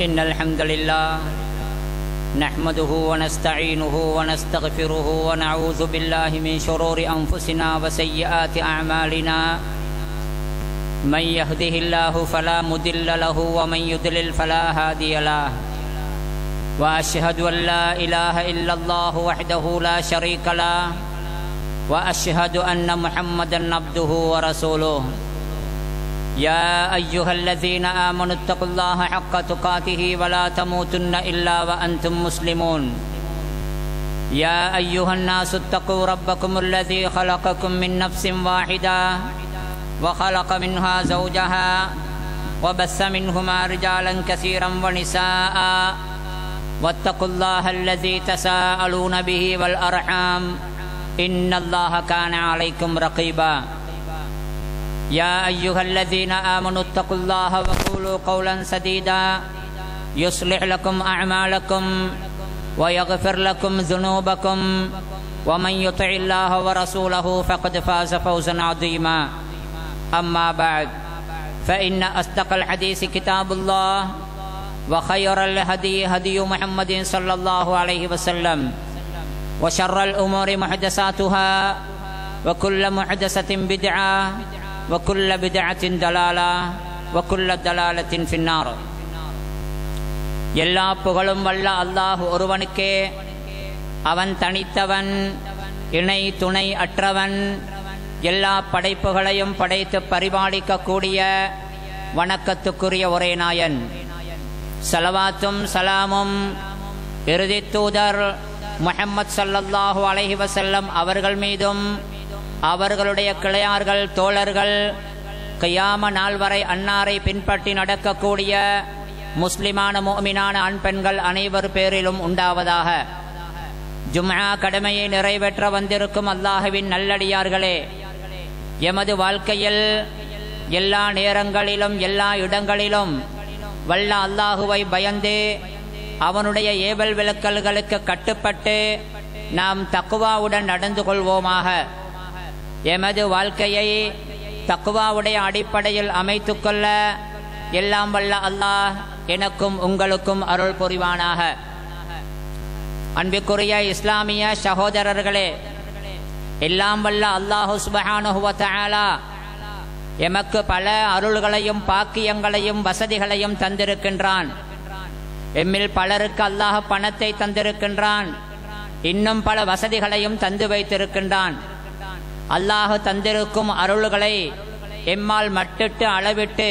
إن الحمد لله نحمده ونستعينه ونستغفره ونعوذ بالله من شرور أنفسنا وسيئات أعمالنا من يهده الله فلا مضل له ومن يضلل فلا هادي له وأشهد أن لا إله إلا الله وحده لا شريك له وأشهد أن محمدا عبده ورسوله يا أيها الذين آمنوا اتقوا الله حق تقاته ولا تموتن إلا وأنتم مسلمون يا أيها الناس اتقوا ربكم الذي خلقكم من نفس واحدة وخلق منها زوجها وبث منهما رجالا كثيرا ونساء واتقوا الله الذي تساءلون به والأرحام إن الله كان عليكم رقيبا يا أيها الذين آمنوا اتقوا الله وقولوا قولا سديدا يصلح لكم أعمالكم ويغفر لكم ذنوبكم ومن يطع الله ورسوله فقد فاز فوزا عظيما أما بعد فإن أصدق الحديث كتاب الله وخير الهدي هدي محمد صلى الله عليه وسلم وشر الأمور محدثاتها وكل محدثة بدعة وكل بدعة ضلالة وكل ضلالة في النار. எல்லா புகழும் வல்ல அல்லாஹ் ஒருவனுக்கே. அவன் தனித்தவன், இணை துணை அற்றவன். எல்லா படைப்புகளையும் படைத்து பரிபாலிக்கக்கூடிய வணக்கத்துக்குரிய ஒரே நாயன். ஸலவாத்தும் ஸலாமும் இறுதி தூதர் முஹம்மது ஸல்லல்லாஹு அலைஹி வஸல்லம் அவர்கள் மீதும் அவர்களுடைய கிளையார்கள் தோழர்கள் கியாம நாள் வரை அன்னாரை பின்பற்றி நடக்கக்கூடிய முஸ்லிமான முஃமினான ஆண் பெண்கள் அனைவர் பேரிலும் உண்டாவதாக. ஜும்ஆ கடமையை நிறைவேற்ற வந்திருக்கும் அல்லாஹ்வின் நல்லடியார்களே, எமது வாழ்க்கையில் எல்லா நேரங்களிலும் எல்லா இடங்களிலும் வல்ல அல்லாஹுவை பயந்து அவனுடைய ஏவல் விலக்கல்களுக்கு கட்டுப்பட்டு நாம் தக்வாவுடன் நடந்து கொள்வோமாக. எமது வாழ்க்கையை தக்வாவுடைய அடிப்படையில் அமைத்துக்கொள்ள எல்லாம் வல்ல அல்லாஹ் எனக்கும் உங்களுக்கும் அருள் புரிவானாக. அன்பிற்குரிய இஸ்லாமிய சகோதரர்களே, எல்லாம் வல்ல அல்லாஹு சுப்ஹானஹு வ தஆலா எமக்கு பல அருள்களையும் பாக்கியங்களையும் வசதிகளையும் தந்திருக்கின்றான். எம்மில் பலருக்கு அல்லாஹ் பணத்தை தந்திருக்கின்றான். இன்னும் பல வசதிகளையும் தந்து வைத்திருக்கின்றான். அல்லாஹ் தந்திருக்கும் அருள்களை எம்மால் மட்டிட்டு அளவிட்டு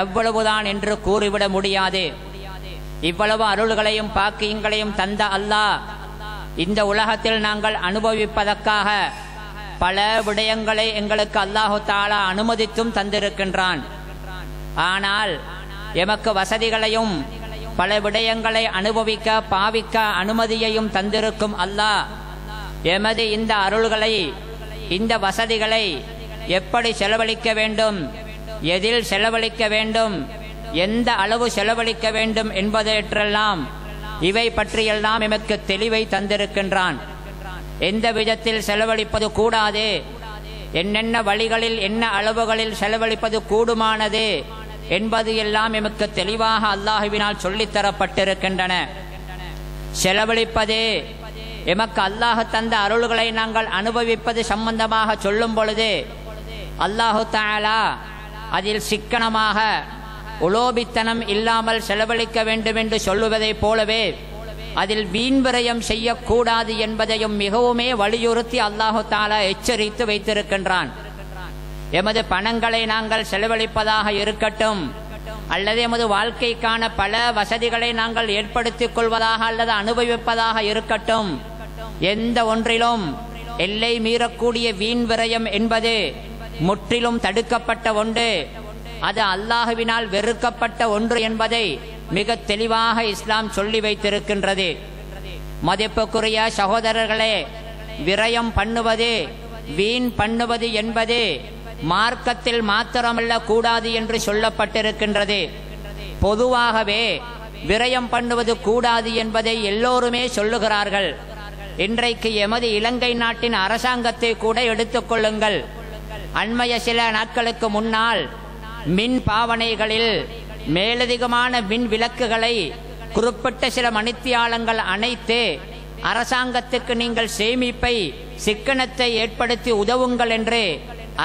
எவ்வளவுதான் என்று கூறிவிட முடியாது. இவ்வளவு அருள்களையும் பாக்கியங்களையும் தந்த அல்லாஹ் இந்த உலகத்தில் நாங்கள் அனுபவிப்பதற்காக பல விடயங்களை எங்களுக்கு அல்லாஹு தஆலா அனுமதித்தும் தந்திருக்கின்றான். ஆனால் எமக்கு வசதிகளையும் பல விடயங்களை அனுபவிக்க பாவிக்க அனுமதியையும் தந்திருக்கும் அல்லாஹ் எமது இந்த அருள்களை இந்த வசதிகளை எப்படி செலவழிக்க வேண்டும், எதில் செலவழிக்க வேண்டும், எந்த அளவு செலவழிக்க வேண்டும் என்பதெல்லாம் இவை பற்றியெல்லாம் எமக்கு தெளிவை தந்திருக்கின்றான். எந்த விதத்தில் செலவழிப்பது கூடாது, என்னென்ன வழிகளில் என்ன அளவுகளில் செலவழிப்பது கூடுமானது என்பது எல்லாம் எமக்கு தெளிவாக அல்லாஹுவினால் சொல்லித்தரப்பட்டிருக்கின்றன. செலவழிப்பது எமக்கு அல்லாஹ் தந்த அருள்களை நாங்கள் அனுபவிப்பது சம்பந்தமாக சொல்லும் பொழுது அல்லாஹு தஆலா அதில் சிக்கனமாக உலோபித்தனம் இல்லாமல் செலவழிக்க வேண்டும் என்று சொல்லுவதைப் போலவே அதில் வீண்விரயம் செய்யக்கூடாது என்பதையும் மிகவுமே வலியுறுத்தி அல்லாஹு தஆலா எச்சரித்து வைத்திருக்கின்றான். எமது பணங்களை நாங்கள் செலவழிப்பதாக இருக்கட்டும், அல்லது எமது வாழ்க்கைக்கான பல வசதிகளை நாங்கள் ஏற்படுத்திக் கொள்வதாக அல்லது அனுபவிப்பதாக இருக்கட்டும், எந்த ஒன்றிலும் எல்லை மீறக்கூடிய வீண் விரயம் என்பது முற்றிலும் தடுக்கப்பட்ட ஒன்று. அது அல்லாஹுவினால் வெறுக்கப்பட்ட ஒன்று என்பதை மிக தெளிவாக இஸ்லாம் சொல்லி வைத்திருக்கின்றது. மதிப்புக்குரிய சகோதரர்களே, விரயம் பண்ணுவது வீண் பண்ணுவது என்பது மார்க்கத்தில் மாத்திரமல்ல கூடாது என்று சொல்லப்பட்டிருக்கின்றது. பொதுவாகவே விரயம் பண்ணுவது கூடாது என்பதை எல்லோருமே சொல்லுகிறார்கள். இன்றைக்கு எமது இலங்கை நாட்டின் அரசாங்கத்தை கூட எடுத்துக்கொள்ளுங்கள். அண்மைய சில நாட்களுக்கு முன்னால் மின் பாவனைகளில் மேலதிகமான மின் விளக்குகளை குறிப்பிட்ட சில மணித்தியாலங்கள் அணைத்து அரசாங்கத்துக்கு நீங்கள் சேமிப்பை சிக்கனத்தை ஏற்படுத்தி உதவுங்கள் என்று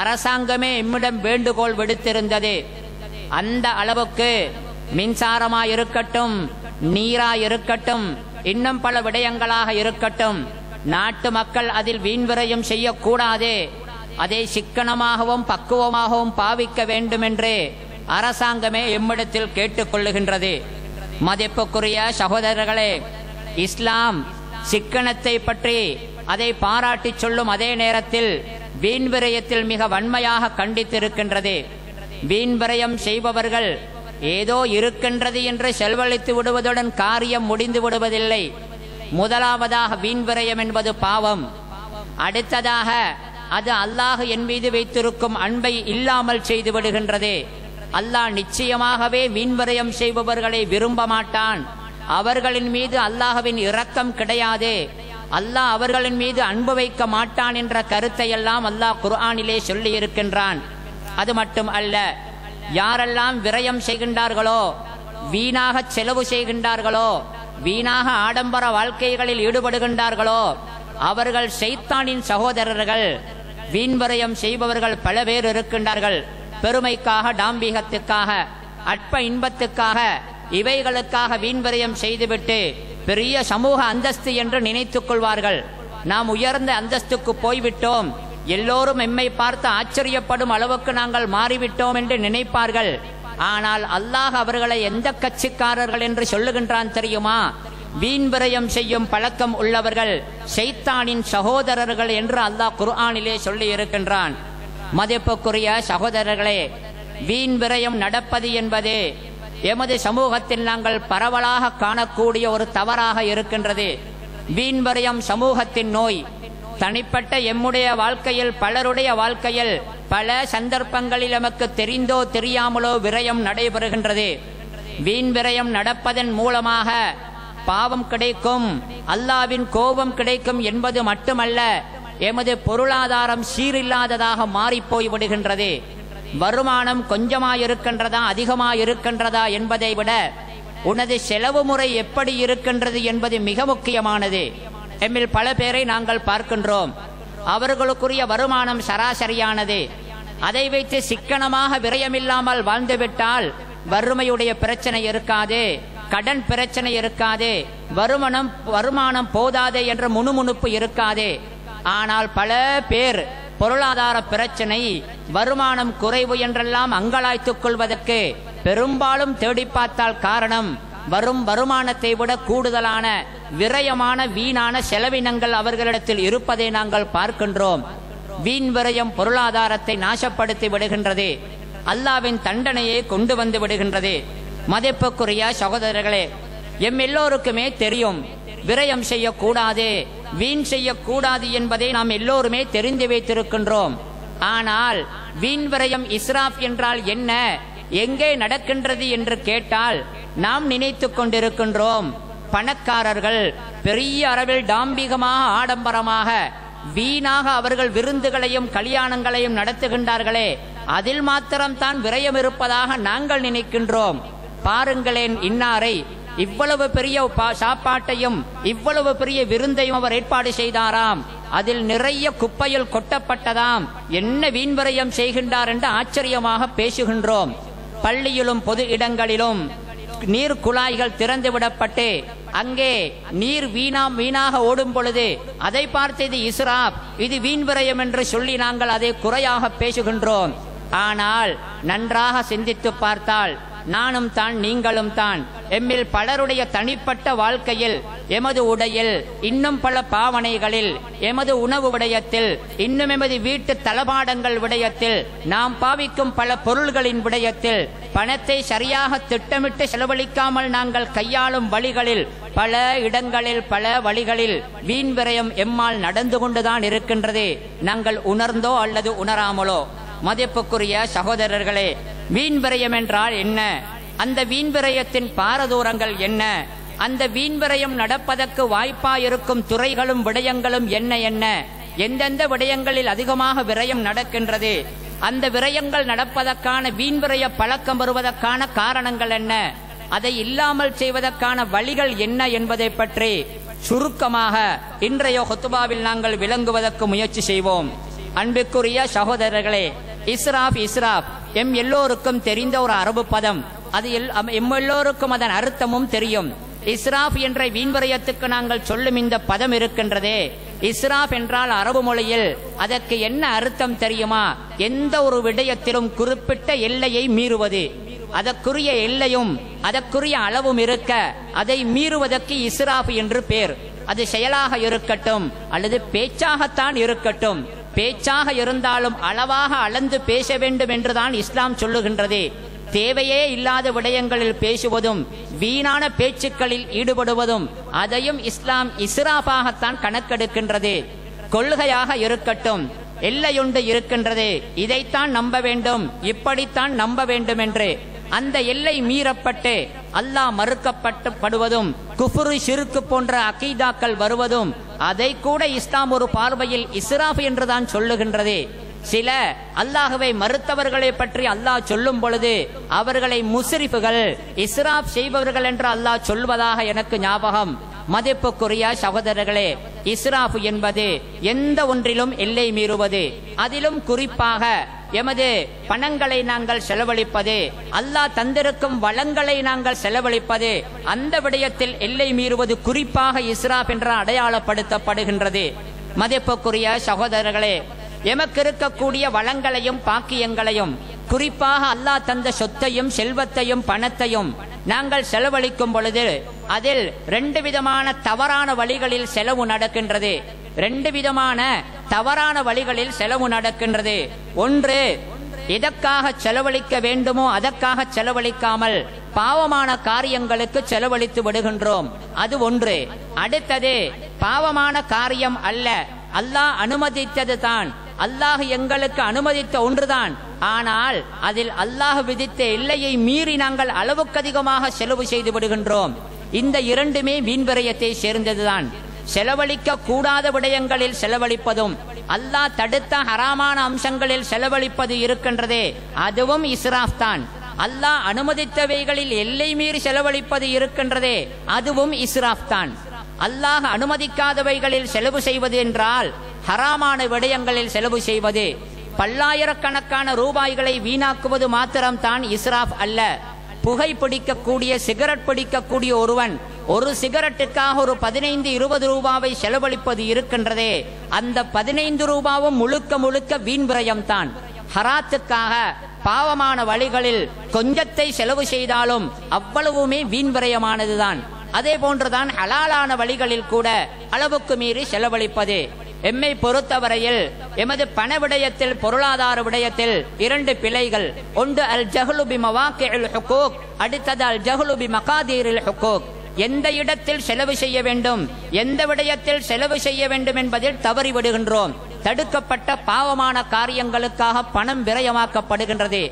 அரசாங்கமே எம்மிடம் வேண்டுகோள் விடுத்திருந்தது. அந்த அளவுக்கு மின்சாரமாக இருக்கட்டும், நீராக இருக்கட்டும், இன்னும் பல விடயங்களாக இருக்கட்டும், நாட்டு மக்கள் அதில் வீண்விரயம் செய்யக்கூடாது, அதை சிக்கனமாகவும் பக்குவமாகவும் பாவிக்க வேண்டும் என்று அரசாங்கமே எம்மிடத்தில் கேட்டுக்கொள்ளுகின்றது. மதிப்புக்குரிய சகோதரர்களே, இஸ்லாம் சிக்கனத்தை பற்றி அதை பாராட்டி சொல்லும் அதே நேரத்தில் வீண்விரயத்தில் மிக வன்மையாக கண்டித்திருக்கின்றது. வீண்விரயம் செய்பவர்கள் ஏதோ இருக்கின்றது என்று செலவழித்து விடுவதுடன் காரியம் முடிந்து விடுவதில்லை. முதலாவதாக வீண்விரயம் என்பது பாவம். அடுத்ததாக அது அல்லாஹ் என் மீது வைத்திருக்கும் அன்பை இல்லாமல் செய்து விடுகின்றது. அல்லாஹ் நிச்சயமாகவே வீண்விரயம் செய்பவர்களை விரும்ப மாட்டான். அவர்களின் மீது அல்லாஹ்வின் இரக்கம் கிடையாது. அல்லாஹ் அவர்களின் மீது அன்பு வைக்க மாட்டான் என்ற கருத்தை எல்லாம் அல்லாஹ் குர்ஆனிலே சொல்லி இருக்கின்றான். அது மட்டும் அல்ல, யாரெல்லாம் விரயம் செய்கின்றார்களோ, வீணாக செலவு செய்கின்றார்களோ, வீணாக ஆடம்பர வாழ்க்கைகளில் ஈடுபடுகின்றார்களோ, அவர்கள் ஷைத்தானின் சகோதரர்கள். வீண்விரயம் செய்பவர்கள் பல பேர் இருக்கின்றார்கள். பெருமைக்காக, டாம்பிகத்துக்காக, அற்ப இன்பத்துக்காக, இவைகளுக்காக வீண்விரயம் செய்துவிட்டு பெரிய சமூக அந்தஸ்து என்று நினைத்துக் கொள்வார்கள். நாம் உயர்ந்த அந்தஸ்துக்கு போய்விட்டோம், எல்லோரும் எம்மை பார்த்து ஆச்சரியப்படும் அளவுக்கு நாங்கள் மாறிவிட்டோம் என்று நினைப்பார்கள். ஆனால் அல்லாஹ் அவர்களை எந்த கட்சிக்காரர்கள் என்று சொல்லுகின்றான் தெரியுமா? வீண்விரயம் செய்யும் பழக்கம் உள்ளவர்கள் ஷைத்தானின் சகோதரர்கள் என்று அல்லாஹ் குர்ஆனிலே சொல்லி இருக்கின்றான். மதிப்புக்குரிய சகோதரர்களே, வீண்விரயம் நடப்பது என்பது எமது சமூகத்தில் நாங்கள் பரவலாக காணக்கூடிய ஒரு தவறாக இருக்கின்றது. வீண்விரயம் சமூகத்தின் நோய். தனிப்பட்ட எம்முடைய வாழ்க்கையில், பலருடைய வாழ்க்கையில் பல சந்தர்ப்பங்களில் நமக்கு தெரிந்தோ தெரியாமலோ விரயம் நடைபெறுகின்றது. வீண்விரயம் நடப்பதன் மூலமாக பாவம் கிடைக்கும், அல்லாஹ்வின் கோபம் கிடைக்கும் என்பது மட்டுமல்ல, எமது பொருளாதாரம் சீரில்லாததாக மாறிப்போய் விடுகின்றது. வருமானம் கொஞ்சமாயிருக்கின்றதா அதிகமாயிருக்கின்றதா என்பதை விட உனது செலவு முறை எப்படி இருக்கின்றது என்பது மிக முக்கியமானது. எம்மில் பல பேரை நாங்கள் பார்க்கின்றோம், அவர்களுக்குரிய வருமானம் சராசரியானது. அதை வைத்து சிக்கனமாக விரயமில்லாமல் வாழ்ந்துவிட்டால் வறுமையுடைய பிரச்சனை இருக்காது, கடன் பிரச்சனை இருக்காது, வருமானம் போதாதே என்ற முணுமுணுப்பு இருக்காது. ஆனால் பல பேர் பொருளாதார பிரச்சனை, வருமானம் குறைவு என்றெல்லாம் அங்கலாய்த்துக் கொள்வதற்கு பெரும்பாலும் தேடி பார்த்தால் காரணம் வரும் வருமானத்தை விட கூடுதலான விரயமான வீணான செலவினங்கள் அவர்களிடத்தில் இருப்பதை நாங்கள் பார்க்கின்றோம். வீண் விரயம் பொருளாதாரத்தை நாசப்படுத்தி விடுகின்றது, அல்லாஹ்வின் தண்டனையை கொண்டு வந்து விடுகின்றது. மதிப்புக்குரிய சகோதரர்களே, எம் எல்லோருக்குமே தெரியும் விரயம் செய்யக்கூடாது, வீண் செய்யக்கூடாது என்பதை நாம் எல்லோருமே தெரிந்து வைத்திருக்கின்றோம். ஆனால் வீண் விரயம் இஸ்ராப் என்றால் என்ன, எங்கே நடக்கின்றது என்று கேட்டால் நாம் நினைத்து கொண்டிருக்கின்றோம் பணக்காரர்கள் பெரிய அளவில் டாம்பிகமாக ஆடம்பரமாக வீணாக அவர்கள் விருந்துகளையும் கல்யாணங்களையும் நடத்துகின்றார்களே, அதில் மாத்திரம்தான் விரயம் இருப்பதாக நாங்கள் நினைக்கின்றோம். பாருங்களேன், இன்னாரை இவ்வளவு பெரிய சாப்பாட்டையும் இவ்வளவு பெரிய விருந்தையும் அவர் ஏற்பாடு செய்தாராம், அதில் நிறைய குப்பையில் கொட்டப்பட்டதாம், என்ன வீண்விரயம் செய்கின்றார் என்று ஆச்சரியமாக பேசுகின்றோம். பள்ளியிலும் பொது இடங்களிலும் நீர் குழாய்கள் திறந்து விடப்பட்டு அங்கே நீர் வீணாக ஓடும் பொழுது அதை பார்த்து இது இஸ்ராப், இது வீண்விரயம் என்று சொல்லி நாங்கள் அதை குறையாக பேசுகின்றோம். ஆனால் நன்றாக சிந்தித்து பார்த்தால் நானும் தான் நீங்களும் தான் எம்மில் பலருடைய தனிப்பட்ட வாழ்க்கையில், எமது உடையில், இன்னும் பல பாவனைகளில், எமது உணவு விடயத்தில், இன்னும் எமது வீட்டு தளபாடங்கள் விடயத்தில், நாம் பாவிக்கும் பல பொருள்களின் விடயத்தில் பணத்தை சரியாக திட்டமிட்டு செலவழிக்காமல் நாங்கள் கையாளும் வழிகளில் பல இடங்களில் பல வழிகளில் வீண் விரயம் எம்மால் நடந்து கொண்டுதான் இருக்கின்றது, நாங்கள் உணர்ந்தோ அல்லது உணராமலோ. மதிப்புக்குரிய சகோதரர்களே, வீண் விரயம் என்றால் என்ன, அந்த வீண் விரயத்தின் பாரதூரங்கள் என்ன, அந்த வீண் விரயம் நடப்பதற்கு வாய்ப்பாயிருக்கும் துறைகளும் விடயங்களும் என்ன என்ன, எந்தெந்த விடயங்களில் அதிகமாக விரயம் நடக்கின்றது, அந்த விரயங்கள் நடப்பதற்கான வீண் விரய பழக்கம் வருவதற்கான காரணங்கள் என்ன, அதை இல்லாமல் செய்வதற்கான வழிகள் என்ன என்பதை பற்றி சுருக்கமாக இன்றைய ஹுத்பாவில் நாங்கள் விளங்குவதற்கு முயற்சி செய்வோம். அன்பிற்குரிய சகோதரர்களே, இஸ்ராப் எம் எல்லோருக்கும் தெரிந்த ஒரு அரபு பதம். அது எம் எல்லோருக்கும் அதன் அர்த்தமும் தெரியும். இஸ்ராப் என்ற வீண்விரயத்துக்கு நாங்கள் சொல்லும் இந்த பதம் இருக்கின்றதே, இஸ்ராப் என்றால் அரபு மொழியில் அதற்கு என்ன அர்த்தம் தெரியுமா? எந்த ஒரு விடயத்திலும் குறிப்பிட்ட எல்லையை மீறுவது. அதற்குரிய எல்லையும் அதற்குரிய அளவும் இருக்க அதை மீறுவதற்கு இஸ்ராப் என்று பேர். அது செயலாக இருக்கட்டும் அல்லது பேச்சாகத்தான் இருக்கட்டும். பேச்சாக இருந்தாலும் அளவாக அளந்து பேச வேண்டும் என்றுதான் இஸ்லாம் சொல்லுகின்றது. தேவையே இல்லாத விடயங்களில் பேசுவதும் வீணான பேச்சுக்களில் ஈடுபடுவதும் அதையும் இஸ்லாம் இஸ்ராஃபாகத்தான் கணக்கெடுக்கின்றது. கொள்கையாக இருக்கட்டும், எல்லையுண்டு இருக்கின்றது, இதைத்தான் நம்ப வேண்டும், இப்படித்தான் நம்ப வேண்டும் என்று அந்த எல்லை மீறப்பட்டு அல்லாஹ் மறுக்கப்படுவதும் குஃப்ரு ஷிர்க் போன்ற அகீதாக்கள் வருவதும் அதை கூட இஸ்லாம் ஒரு பார்வையில் இஸ்ராஃப் என்றுதான் சொல்லுகின்றது. சில அல்லாஹ்வை மறுத்தவர்களை பற்றி அல்லாஹ் சொல்லும் பொழுது அவர்களை முஸ்ரிஃப்கள், இஸ்ராப் செய்பவர்கள் என்று அல்லாஹ் சொல்வதாக எனக்கு ஞாபகம். மதிப்புக்குரிய சகோதரர்களே, இஸ்ராப் என்பது எந்த ஒன்றிலும் எல்லை மீறுவது. அதிலும் குறிப்பாக எமது பணங்களை நாங்கள் செலவழிப்பது, அல்லாஹ் தந்திருக்கும் வளங்களை நாங்கள் செலவழிப்பது, அந்த விடயத்தில் எல்லை மீறுவது குறிப்பாக இஸ்ராப் என்று அடையாளப்படுத்தப்படுகின்றது. மதிப்புக்குரிய சகோதரர்களே, எமக்கு இருக்கக்கூடிய வளங்களையும் பாக்கியங்களையும், குறிப்பாக அல்லாஹ் தந்த சொத்தையும் செல்வத்தையும் பணத்தையும் நாங்கள் செலவழிக்கும் பொழுது அதில் 2 விதமான தவறான வழிகளில் செலவு நடக்கின்றது. 2 விதமான தவறான வழிகளில் செலவு நடக்கின்றது. ஒன்று, எதற்காக செலவழிக்க வேண்டுமோ அதற்காக செலவழிக்காமல் பாவமான காரியங்களுக்கு செலவழித்து விடுகின்றோம். அது ஒன்று. அடுத்தது, பாவமான காரியம் அல்ல, அல்லாஹ் அனுமதித்தது தான், அல்லாஹ் எங்களுக்கு அனுமதித்த ஒன்றுதான், ஆனால் அதில் அல்லாஹ் விதித்த எல்லையை மீறி நாங்கள் அளவுக்கு அதிகமாக செலவு செய்து விடுகின்றோம். இந்த இரண்டுமே வீண்விரயத்தை சேர்ந்ததுதான். செலவழிக்க கூடாத விடயங்களில் செலவழிப்பதும் அல்லாஹ் தடுத்த ஹராமான அம்சங்களில் செலவழிப்பது இருக்கின்றதே, அதுவும் இஸ்ராஃப் தான். அல்லாஹ் அனுமதித்தவைகளில் எல்லை மீறி செலவழிப்பது இருக்கின்றதே, அதுவும் இஸ்ராஃப் தான். அல்லாஹ் அனுமதிக்காதவைகளில் செலவு செய்வது என்றால் ஹராமான விடயங்களில் செலவு செய்வது, பல்லாயிரக்கணக்கான ரூபாய்களை வீணாக்குவது மாத்திரம்தான் இஸ்ராஃப் அல்ல. புகை பிடிக்கக்கூடிய, சிகரெட் பிடிக்கக்கூடிய ஒருவன் ஒரு சிகரெட்டுக்காக ஒரு 15-20 ரூபாவை செலவழிப்பது இருக்கின்றதே, அந்த 15 ரூபாவும் முழுக்க முழுக்க வீண் விரயம்தான். ஹராத்துக்காக பாவமான வழிகளில் கொஞ்சத்தை செலவு செய்தாலும் அவ்வளவுமே வீண் விரயமானதுதான். அதே போன்றுதான் ஹலாலான வழிகளில் கூட அளவுக்கு மீறி செலவழிப்பது. எம்மை பொறுத்தவரையில் எமது பண விடயத்தில், பொருளாதார விடயத்தில் 2 பிழைகள். ஒன்று அல் ஜஹ்லு பி மவாக்கிஇல் ஹுகூக், அடுத்தது அல் ஜஹ்லு பி மகாதீரில் ஹுகூக். எந்த இடத்தில் செலவு செய்ய வேண்டும், எந்த விடயத்தில் செலவு செய்ய வேண்டும் என்பதில் தவறி விடுகின்றோம். தடுக்கப்பட்ட பாவமான காரியங்களுக்காக பணம் விரயமாக்கப்படுகின்றது.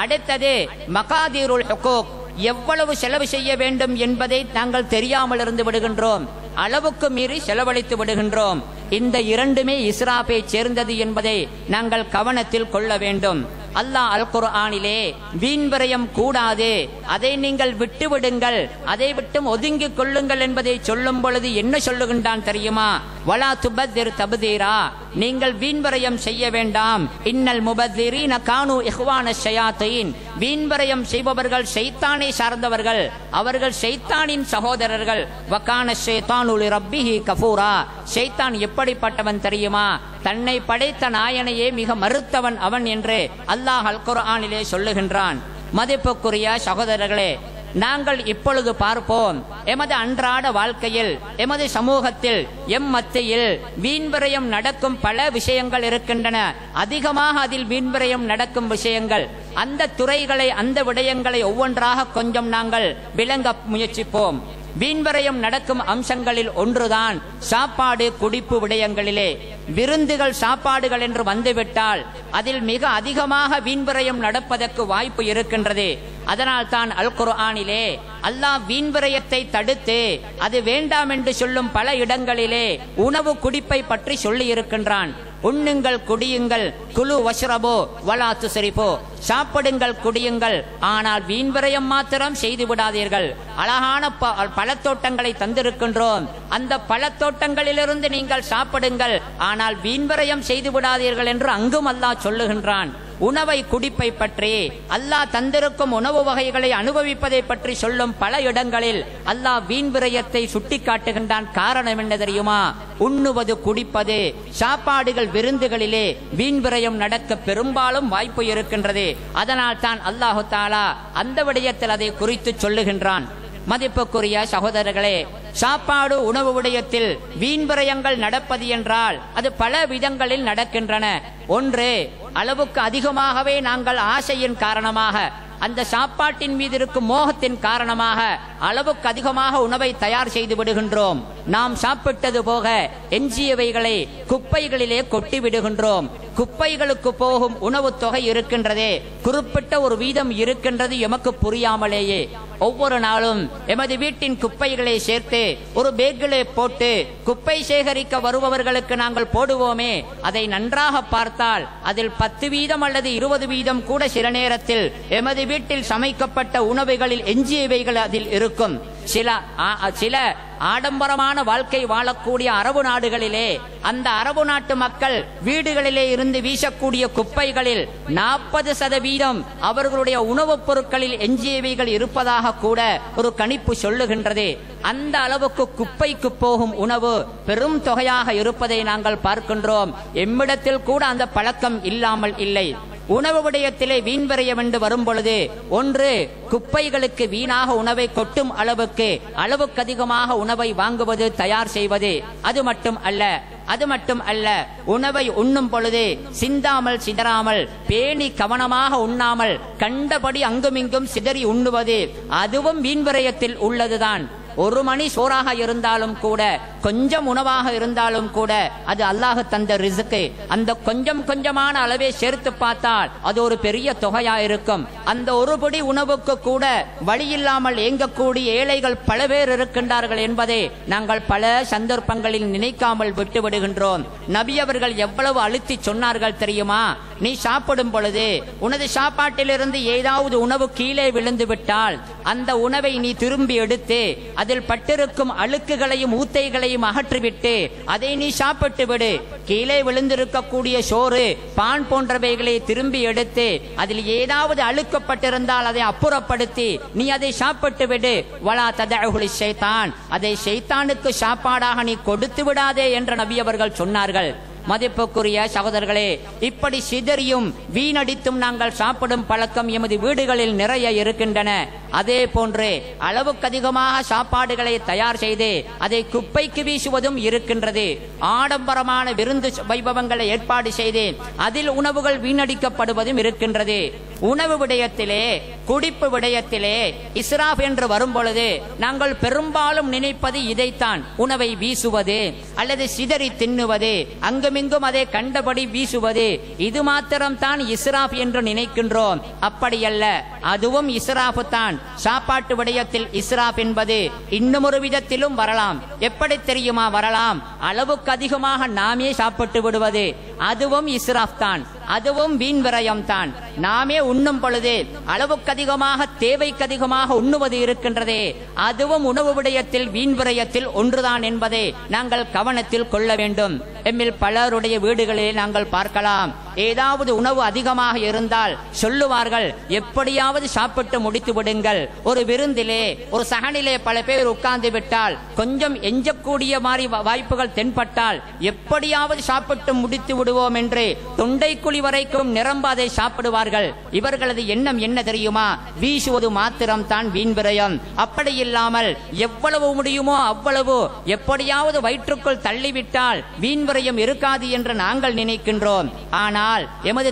அடுத்தது மகாதீருல் ஹுகூக், எவ்வளவு செலவு செய்ய வேண்டும் என்பதை நாங்கள் தெரியாமல் இருந்து விடுகின்றோம், அளவுக்கு மீறி செலவழித்து விடுகின்றோம். இந்த இரண்டுமே இஸ்ராஃபை சேர்ந்தது என்பதை நாங்கள் கவனத்தில் கொள்ள வேண்டும். அல்லாஹ் அல் குர்ஆனிலே வீண் விரயம் கூடாது, அதை நீங்கள் விட்டுவிடுங்கள், அதை விட்டும் ஒதுங்கிக் கொள்ளுங்கள் என்பதை சொல்லும் பொழுது என்ன சொல்லுகின்றான் தெரியுமா? வலா துபத்திர் தபதீரா, நீங்கள் வீண் விரயம் செய்ய வேண்டாம். இன்னல் முபத்திரீன கானு இஹ்வான ஷயாத்தீன், வீண் விரயம் செய்பவர்கள் ஷைத்தானை சார்ந்தவர்கள், அவர்கள் ஷைத்தானின் சகோதரர்கள். வகான ஷைத்தானு லிரப்பிஹி கஃபூரா, ஷைத்தான் எப்படிப்பட்டவன் தெரியுமா? தன்னை படைத்த நாயனையே மிக மறுத்தவன் அவன் என்று அல்லாஹ் அல் குர்ஆனிலே சொல்லுகின்றான். மதிப்புக்குரிய சகோதரர்களே, நாங்கள் இப்பொழுது பார்ப்போம், எமது அன்றாட வாழ்க்கையில், எமது சமூகத்தில், எம் மத்தியில் வீண்விரயம் நடக்கும் பல விஷயங்கள் இருக்கின்றன. அதிகமாக அதில் வீண்விரயம் நடக்கும் விஷயங்கள், அந்த துறைகளை, அந்த விடயங்களை ஒவ்வொன்றாக கொஞ்சம் நாங்கள் விளங்க முயற்சிப்போம். வீண்விரயம் நடக்கும் அம்சங்களில் ஒன்றுதான் சாப்பாடு குடிப்பு விடயங்களிலே. விருந்துகள், சாப்பாடுகள் என்று வந்துவிட்டால் அதில் மிக அதிகமாக வீண்விரயம் நடப்பதற்கு வாய்ப்பு இருக்கின்றது. அதனால் தான் அல் குர்ஆனிலே அல்லாஹ் வீண்விரயத்தை தடுத்து அது வேண்டாம் என்று சொல்லும் பல இடங்களிலே உணவு குடிப்பை பற்றி சொல்லி இருக்கின்றான். உண்ணுங்கள் குடியுங்கள், குலு வஷ்ரபு வலா துஸ்ரிஃபு, சாப்பிடுங்கள் குடியுங்கள், ஆனால் வீண் விரயம் மாத்திரம் செய்து விடாதீர்கள். அழகான பழத்தோட்டங்களை தந்திருக்கின்றோம், அந்த பழத்தோட்டங்களிலிருந்து நீங்கள் சாப்பிடுங்கள், ஆனால் வீண் விரயம் செய்து விடாதீர்கள் என்று அங்கும் அல்லாஹ் சொல்லுகின்றான். உணவை குடிப்பை பற்றி, அல்லாஹ் தந்திருக்கும் உணவு வகைகளை அனுபவிப்பதை பற்றி சொல்லும் பல இடங்களில் அல்லாஹ் வீண் விரயத்தை சுட்டி காட்டுகின்றான். காரணம் என்ன தெரியுமா? உண்ணுவது குடிப்பது சாப்பாடுகள் விருந்துகளிலே வீண் விரயம் நடக்க பெரும்பாலும் வாய்ப்பு இருக்கின்றது. அதனால் தான் அல்லாஹு தஆலா அந்த விடயத்தில் அதை குறித்து சொல்லுகின்றான். மதிப்புக்குரிய சகோதரர்களே, சாப்பாடு உணவு விடயத்தில் வீண் விரயங்கள் நடப்பது என்றால் அது பல விதங்களில் நடக்கின்றன. ஒன்று, அளவுக்கு அதிகமாகவே நாங்கள் ஆசையின் காரணமாக, அந்த சாப்பாட்டின் மீது இருக்கும் மோகத்தின் காரணமாக அளவுக்கு அதிகமாக உணவை தயார் செய்து விடுகின்றோம். நாம் சாப்பிட்டது போக எஞ்சியவைகளை குப்பைகளிலே கொட்டி விடுகின்றோம். குப்பைகளுக்கு போகும் உணவு தொகை இருக்கின்றதே, குறிப்பிட்ட ஒரு வீதம் இருக்கின்றது எமக்கு புரியாமலேயே. ஒவ்வொரு நாளும் எமது வீட்டின் குப்பைகளை சேர்த்து ஒரு பேக்கிலே போட்டு குப்பை சேகரிக்க வருபவர்களுக்கு நாங்கள் போடுவோமே, அதை நன்றாக பார்த்தால் அதில் 10 வீதம் அல்லது 20 வீதம் கூட சில நேரத்தில் எமது வீட்டில் சமைக்கப்பட்ட உணவுகளில் எஞ்சியவைகள் அதில் இருக்கும். சில ஆடம்பரமான வாழ்க்கை வாழக்கூடிய அரபு நாடுகளிலே அந்த அரபு நாட்டு மக்கள் வீடுகளிலே இருந்து வீசக்கூடிய குப்பைகளில் 40% அவர்களுடைய உணவுப் பொருட்களில் எஞ்சியவைகள் இருப்பதாக கூட ஒரு கணிப்பு சொல்லுகின்றது. அந்த அளவுக்கு குப்பைக்கு போகும் உணவு பெரும் தொகையாக இருப்பதை நாங்கள் பார்க்கின்றோம். எம்மிடத்தில் கூட அந்த பழக்கம் இல்லாமல் இல்லை. உணவு விடயத்திலே வீண் விரயம் என்று வரும் பொழுது, ஒன்று, குப்பைகளுக்கு வீணாக உணவை கொட்டும் அளவுக்கு அதிகமாக உணவை வாங்குவது, தயார் செய்வது. அது மட்டும் அல்ல, உணவை உண்ணும் பொழுது சிந்தாமல் சிதறாமல் பேணி கவனமாக உண்ணாமல் கண்டபடி அங்குமிங்கும் சிதறி உண்ணுவது, அதுவும் வீண் விரயத்தில் உள்ளதுதான். ஒரு மணி சோறாக இருந்தாலும் கூட, கொஞ்சம் உணவாக இருந்தாலும் கூட, அது அல்லாஹ் தந்த ரிஸ்க். அந்த கொஞ்சம் கொஞ்சமான அளவை சேர்த்து பார்த்தால் அது ஒரு பெரிய தொகையா இருக்கும். அந்த ஒரு படி உணவுக்கு கூட வழியில்லாமல் ஏங்கக்கூடிய ஏழைகள் பல பேர் இருக்கின்றார்கள் என்பதை நாங்கள் பல சந்தர்ப்பங்களில் நினைக்காமல் விட்டு விடுகின்றோம். நபி அவர்கள் எவ்வளவு அழுத்தி சொன்னார்கள் தெரியுமா? நீ சாப்பிடும் பொழுது உனது சாப்பாட்டிலிருந்து ஏதாவது உணவு கீழே விழுந்து விட்டால் அந்த உணவை நீ திரும்பி எடுத்து அதில் பட்டிருக்கும் அழுக்குகளையும் ஊத்தைகளையும் அகற்றிவிட்டு அதை நீ சாப்பிட்டு விடு. கீழே விழுந்திருக்கக்கூடிய சோறு, பான் போன்றவைகளை திரும்பி எடுத்து அதில் ஏதாவது அழுக்கப்பட்டிருந்தால் அதை அப்புறப்படுத்தி நீ அதை சாப்பிட்டு விடு. வலா ததஉ லிஷைத்தான், அதை ஷைத்தானுக்கு சாப்பாடாக நீ கொடுத்து விடாதே என்று நபி அவர்கள் சொன்னார்கள். மதிப்புக்குரிய சகோதரர்களே, இப்படி சிதறியும் வீணடித்தும் நாங்கள் சாப்பிடும் பழக்கம் எமது வீடுகளில் நிறைய இருக்கின்றன. அதே போன்று அளவுக்கு அதிகமாக சாப்பாடுகளை தயார் செய்து அதை குப்பைக்கு வீசுவதும் இருக்கின்றது. ஆடம்பரமான விருந்து வைபவங்களை ஏற்பாடு செய்து அதில் உணவுகள் வீணடிக்கப்படுவதும் இருக்கின்றது. உணவு விடயத்திலே, குடிப்பு விடயத்திலே இஸ்ராஃப் என்று வரும் பொழுது நாங்கள் பெரும்பாலும் நினைப்பது இதைத்தான். உணவை வீசுவது அல்லது சிதறி தின்னுவது, அங்குமிங்கும் அதை கண்டபடி வீசுவது, இது மாத்திரம்தான் இஸ்ராஃப் என்று நினைக்கின்றோம். அப்படியல்ல, அதுவும் இஸ்ராஃப் தான். சாப்பாட்டு விடயத்தில் இஸ்ராஃப் என்பது இன்னும் ஒரு விதத்திலும் வரலாம். எப்படி தெரியுமா வரலாம்? அளவுக்கு அதிகமாக நாமே சாப்பிட்டு விடுவது, அதுவும் இஸ்ராஃப் தான், அதுவும் வீண் விரயம் தான். நாமே உண்ணும் பொழுது அளவுக்கு அதிகமாக, தேவைக்கு அதிகமாக உண்ணுவது இருக்கின்றதே, அதுவும் உணவு விடயத்தில் வீண் விரயத்தில் ஒன்றுதான் என்பதை நாங்கள் கவனத்தில் கொள்ள வேண்டும். எம்மில் பலருடைய வீடுகளில் நாங்கள் பார்க்கலாம், ஏதாவது உணவு அதிகமாக இருந்தால் சொல்லுவார்கள், எப்படியாவது சாப்பிட்டு முடித்து விடுங்கள். ஒரு விருந்திலே, ஒரு சகனிலே பல பேர் உட்கார்ந்து விட்டால் கொஞ்சம் எஞ்சக்கூடிய மாதிரி வாய்ப்புகள் தென்பட்டால் எப்படியாவது சாப்பிட்டு முடித்து விடுவோம் என்று தொண்டைக்குழி வரைக்கும் நிரம்ப அதை சாப்பிடுவார்கள். இவர்களது எண்ணம் என்ன தெரியுமா? வீசுவது மாத்திரம் தான் வீண் விரயம். அப்படி இல்லாமல் எவ்வளவு முடியுமோ அவ்வளவு எப்படியாவது வயிற்றுக்குள் தள்ளிவிட்டால் வீண் விரயம் இருக்காது என்று நாங்கள் நினைக்கின்றோம். ஆனால் எமது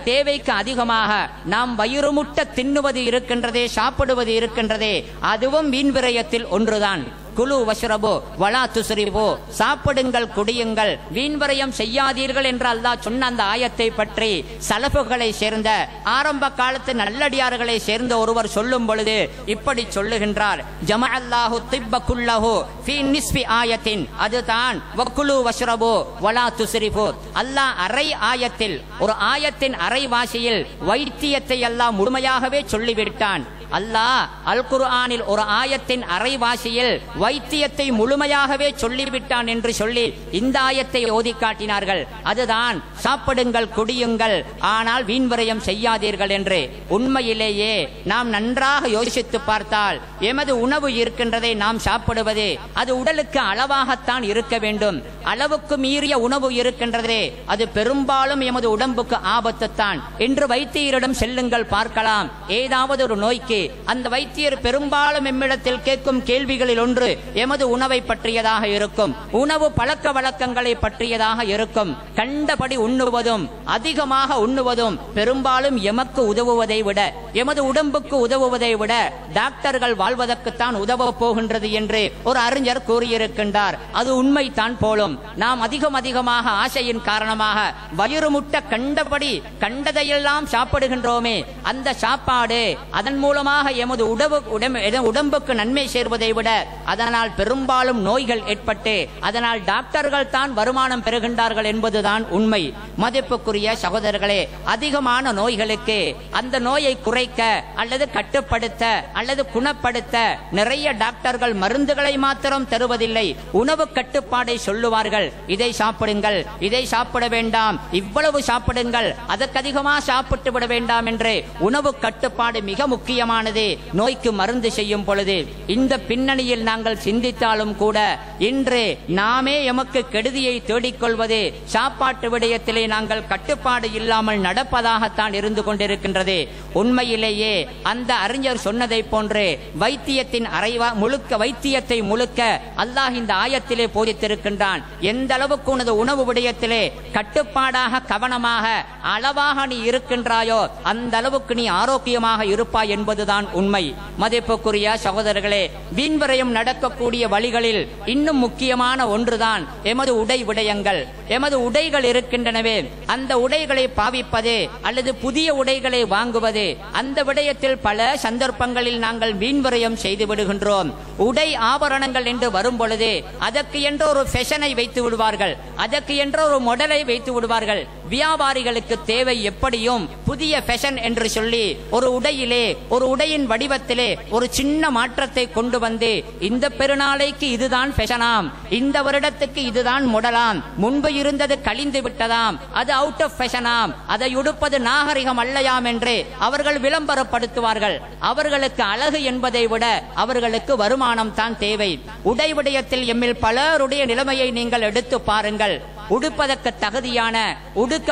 தேவைக்கு அதிகமாக நாம் வயிறு முட்ட தின்னுவது இருக்கின்றதே, சாப்பிடுவது இருக்கின்றதே, அதுவும் வீண் விரயத்தில் ஒன்றுதான். குலு வஷ்ரபு வலா துஸ்ரிஃபு, சாப்பிடுங்கள் குடியுங்கள் வீண்வரையம் செய்யாதீர்கள் என்று அல்லாஹ் சொன்ன அந்த ஆயத்தை பற்றி சலஃபுகளை சேர்ந்த ஆரம்ப காலத்து நல்லடியார்களை சேர்ந்த ஒருவர் சொல்லும் பொழுது இப்படி சொல்லுகின்றார், ஜமஅல்லாஹு திப்ப குல்லஹு ஃபீ நிஸ்ஃபி ஆயத்தின், அதுதான் வக்குலு வஷ்ரபு வலா துஸ்ரிஃபு. அல்லாஹ் அரை ஆயத்தில், ஒரு ஆயத்தின் அரை வாசியில் வைத்தியத்தை அல்லாஹ் முழுமையாகவே சொல்லிவிட்டான். அல்லாஹ் அல் குர்ஆனில் ஒரு ஆயத்தின் அரைவாசியில் வைத்தியத்தை முழுமையாகவே சொல்லிவிட்டான் என்று சொல்லி இந்த ஆயத்தை ஓதி காட்டினார்கள். அதுதான் சாப்பிடுங்கள் குடியுங்கள் ஆனால் வீண்வரையம் செய்யாதீர்கள் என்று. உண்மையிலேயே நாம் நன்றாக யோசித்து பார்த்தால் எமது உணவு இருக்கின்றதை நாம் சாப்பிடுவது அது உடலுக்கு அளவாகத்தான் இருக்க வேண்டும். அளவுக்கு மீறிய உணவு இருக்கின்றதே அது பெரும்பாலும் எமது உடம்புக்கு ஆபத்துத்தான். இன்று வைத்தியரிடம் செல்லுங்கள் பார்க்கலாம். ஏதாவது ஒரு நோய்க்கு அந்த வைத்தியர் பெரும்பாலும் எம்மிடத்தில் கேட்கும் கேள்விகளில் ஒன்று எமது உணவை பற்றியதாக இருக்கும், உணவு பழக்க வழக்கங்களை பற்றியதாக இருக்கும். கண்டபடி உண்ணுவதும் அதிகமாக உண்ணுவதும் பெரும்பாலும் எமக்கு உதவுவதை விட, எமது உடம்புக்கு உதவுவதை விட டாக்டர்கள் வாழ்வதற்குத்தான் உதவ போகின்றது என்று ஒரு அறிஞர் கூறியிருக்கின்றார். அது உண்மைதான் போலும். நாம் அதிகமாக ஆசையின் காரணமாக வயிறு முட்ட கண்டபடி கண்டதையெல்லாம் சாப்பிடுகின்றோமே, அந்த சாப்பாடு அதன் மூலமாக எமது உடம்புக்கு நன்மை சேர்வதை விட அதனால் பெரும்பாலும் நோய்கள் ஏற்பட்டு அதனால் டாக்டர்கள் தான் வருமானம் பெறுகின்றார்கள் என்பதுதான் உண்மை. மதிப்புக்குரிய சகோதரர்களே, அதிகமான நோய்களுக்கு அந்த நோயை குறைக்க அல்லது கட்டுப்படுத்த அல்லது குணப்படுத்த நிறைய டாக்டர்கள் மருந்துகளை மாத்திரம் தருவதில்லை, உணவு கட்டுப்பாடை சொல்லுவார்கள். இதை சாப்பிடுங்கள், இதை சாப்பிட வேண்டாம், இவ்வளவு சாப்பிடுங்கள், அதற்கு அதிகமாக சாப்பிட்டு விட வேண்டாம் என்று உணவு கட்டுப்பாடு மிக முக்கியமானது நோய்க்கு மருந்து செய்யும் பொழுது. இந்த பின்னணியில் நாங்கள் சிந்தித்தாலும் கூட இன்று நாமே எமக்கு கெடுதியை தேடிக்கொள்வது சாப்பாட்டு விடயத்திலே நாங்கள் கட்டுப்பாடு இல்லாமல் நடப்பதாகத்தான் இருந்து கொண்டிருக்கின்றது. உண்மையிலேயே அந்த அறிஞர் சொன்னதை போன்று வைத்தியத்தின் வைத்தியத்தை முழுக்க அல்லாஹ் இந்த ஆயத்திலே போதித்திருக்கின்றான். எந்த அளவுக்கு உனது உணவு விடயத்திலே கட்டுப்பாடாக கவனமாக அளவாக நீ இருக்கின்றாயோ அந்த அளவுக்கு நீ ஆரோக்கியமாக இருப்பாய் என்பதுதான் உண்மை. மதிப்புக்குரிய சகோதரர்களே, வீண்வரையும் நடக்கக்கூடிய வழிகளில் இன்னும் முக்கியமான ஒன்றுதான் எமது உடை விடயங்கள். எமது உடைகள் இருக்கின்றனவே, அந்த உடைகளை பாவிப்பது அல்லது புதிய உடைகளை வாங்குவது, அந்த விடயத்தில் பல சந்தர்ப்பங்களில் நாங்கள் வீண்வரையம் செய்து விடுகின்றோம். உடை ஆபரணங்கள் என்று வரும் பொழுது அதற்கு என்ற ஒரு ஃபேஷனை வைத்து விடுவார்கள், அதற்கு என்ற ஒரு மாடலை வைத்து விடுவார்கள். வியாபாரிகளுக்கு தேவை எப்படியும் புதிய ஃபேஷன் என்று சொல்லி ஒரு உடையிலே, ஒரு உடையின் வடிவத்திலே ஒரு சின்ன மாற்றத்தை கொண்டு வந்து இந்த பெருநாளைக்கு இதுதான் ஃபேஷனாம், இந்த வருடத்துக்கு இதுதான் மாடலாம், முன்பு இருந்தது கழிந்து விட்டதாம், அது அவுட் ஆஃப் ஃபேஷனாம், அதை உடுப்பது நாகரிகம் அல்லையாம் என்று அவர்கள் விளம்பரப்படுத்துவார்கள். அவர்களுக்கு அழகு என்பதை விட அவர்களுக்கு வருமானம் தான் தேவை. உடை விடயத்தில் எம்மில் பலருடைய நிலைமையை நீங்கள் எடுத்து பாருங்கள். உடுப்பதற்கு தகுதியான, உடுக்க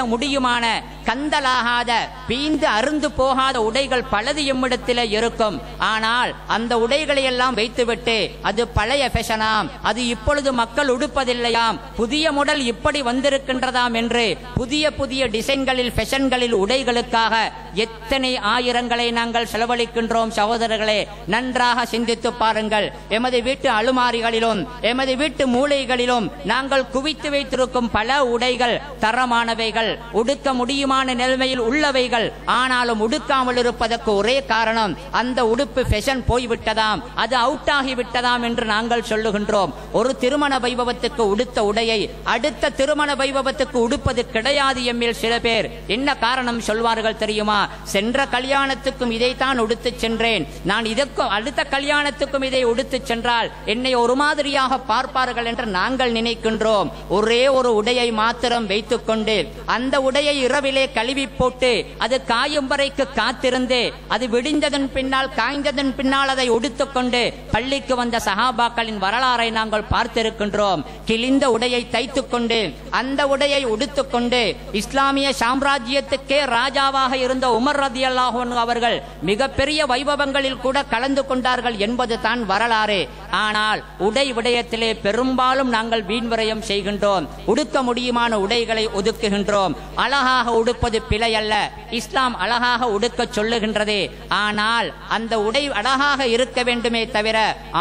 முடியுமான, கந்தலாகாத, பீந்து அருந்து போகாத உடைகள் பலது எம்மிடத்தில் இருக்கும். ஆனால் அந்த உடைகளை எல்லாம் வைத்துவிட்டு அது பழைய ஃபேஷனாம், அது இப்பொழுது மக்கள் உடுப்பதில்லையாம், புதிய மாடல் இப்படி வந்திருக்கின்றதாம் என்று புதிய டிசைன்களில் ஃபேஷன்களில் உடைகளுக்காக எத்தனை ஆயிரங்களை நாங்கள் செலவழிக்கின்றோம். சகோதரர்களே, நன்றாக சிந்தித்து பாருங்கள். எமது வீட்டு அலுமாரிகளிலும் எமது வீட்டு மூலைகளிலும் நாங்கள் குவித்து வைத்திருக்கும் பல உடைகள் தரமானவைகள், உடுக்க முடியுமான நிலைமையில் உள்ளவைகள். ஆனாலும் உடுக்காமல் இருப்பதற்கு ஒரே காரணம் அந்த உடுப்பு ஃபேஷன் போய்விட்டதாம், அது அவுட் ஆகிவிட்டதாம் என்று நாங்கள் சொல்லுகின்றோம். ஒரு திருமண வைபவத்துக்கு உடுத்த உடையை அடுத்த திருமண வைபவத்துக்கு உடுப்பது கிடையாது எம்மில் சில பேர். என்ன காரணம் சொல்வார்கள் தெரியுமா? சென்ற கல்யாணத்துக்கும் இதைத்தான் உடுத்து சென்றேன், நான் இதற்கும் அடுத்த கல்யாணத்துக்கும் இதை உடுத்து சென்றால் என்னை ஒரு மாதிரியாக பார்ப்பார்கள் என்று நாங்கள் நினைக்கின்றோம். ஒரே ஒரு உடையை மாத்திரம் வைத்துக் கொண்டு அந்த உடையை இரவிலே கழுவி போட்டு அது காயும் வரைக்கு காத்திருந்து அது விடிந்ததன் பின்னால் காய்ந்ததன் பின்னால் அதை உடுத்துக்கொண்டு பள்ளிக்கு வந்த சஹாபாக்களின் வரலாறை நாங்கள் பார்த்திருக்கின்றோம். கிழிந்த உடையை தைத்துக் கொண்டு அந்த உடையை உடுத்துக்கொண்டு இஸ்லாமிய சாம்ராஜ்யத்துக்கே ராஜாவாக இருந்த உமர் ரலியல்லாஹு அன்ஹு அவர்கள் மிகப்பெரிய வைபவங்களில் கூட கலந்து கொண்டார்கள் என்பது தான் வரலாறு. ஆனால் உடை விடயத்திலே பெரும்பாலும் நாங்கள் வீண்வரையம் செய்கின்றோம். உடுக்க முடியுமான உடைகளை ஒதுக்குகின்றோம். அழகாக உடுப்பது பிழை அல்ல, இஸ்லாம் அழகாக உடுக்க சொல்லுகின்றது. ஆனால் அந்த உடை அழகாக இருக்க வேண்டுமே தவிர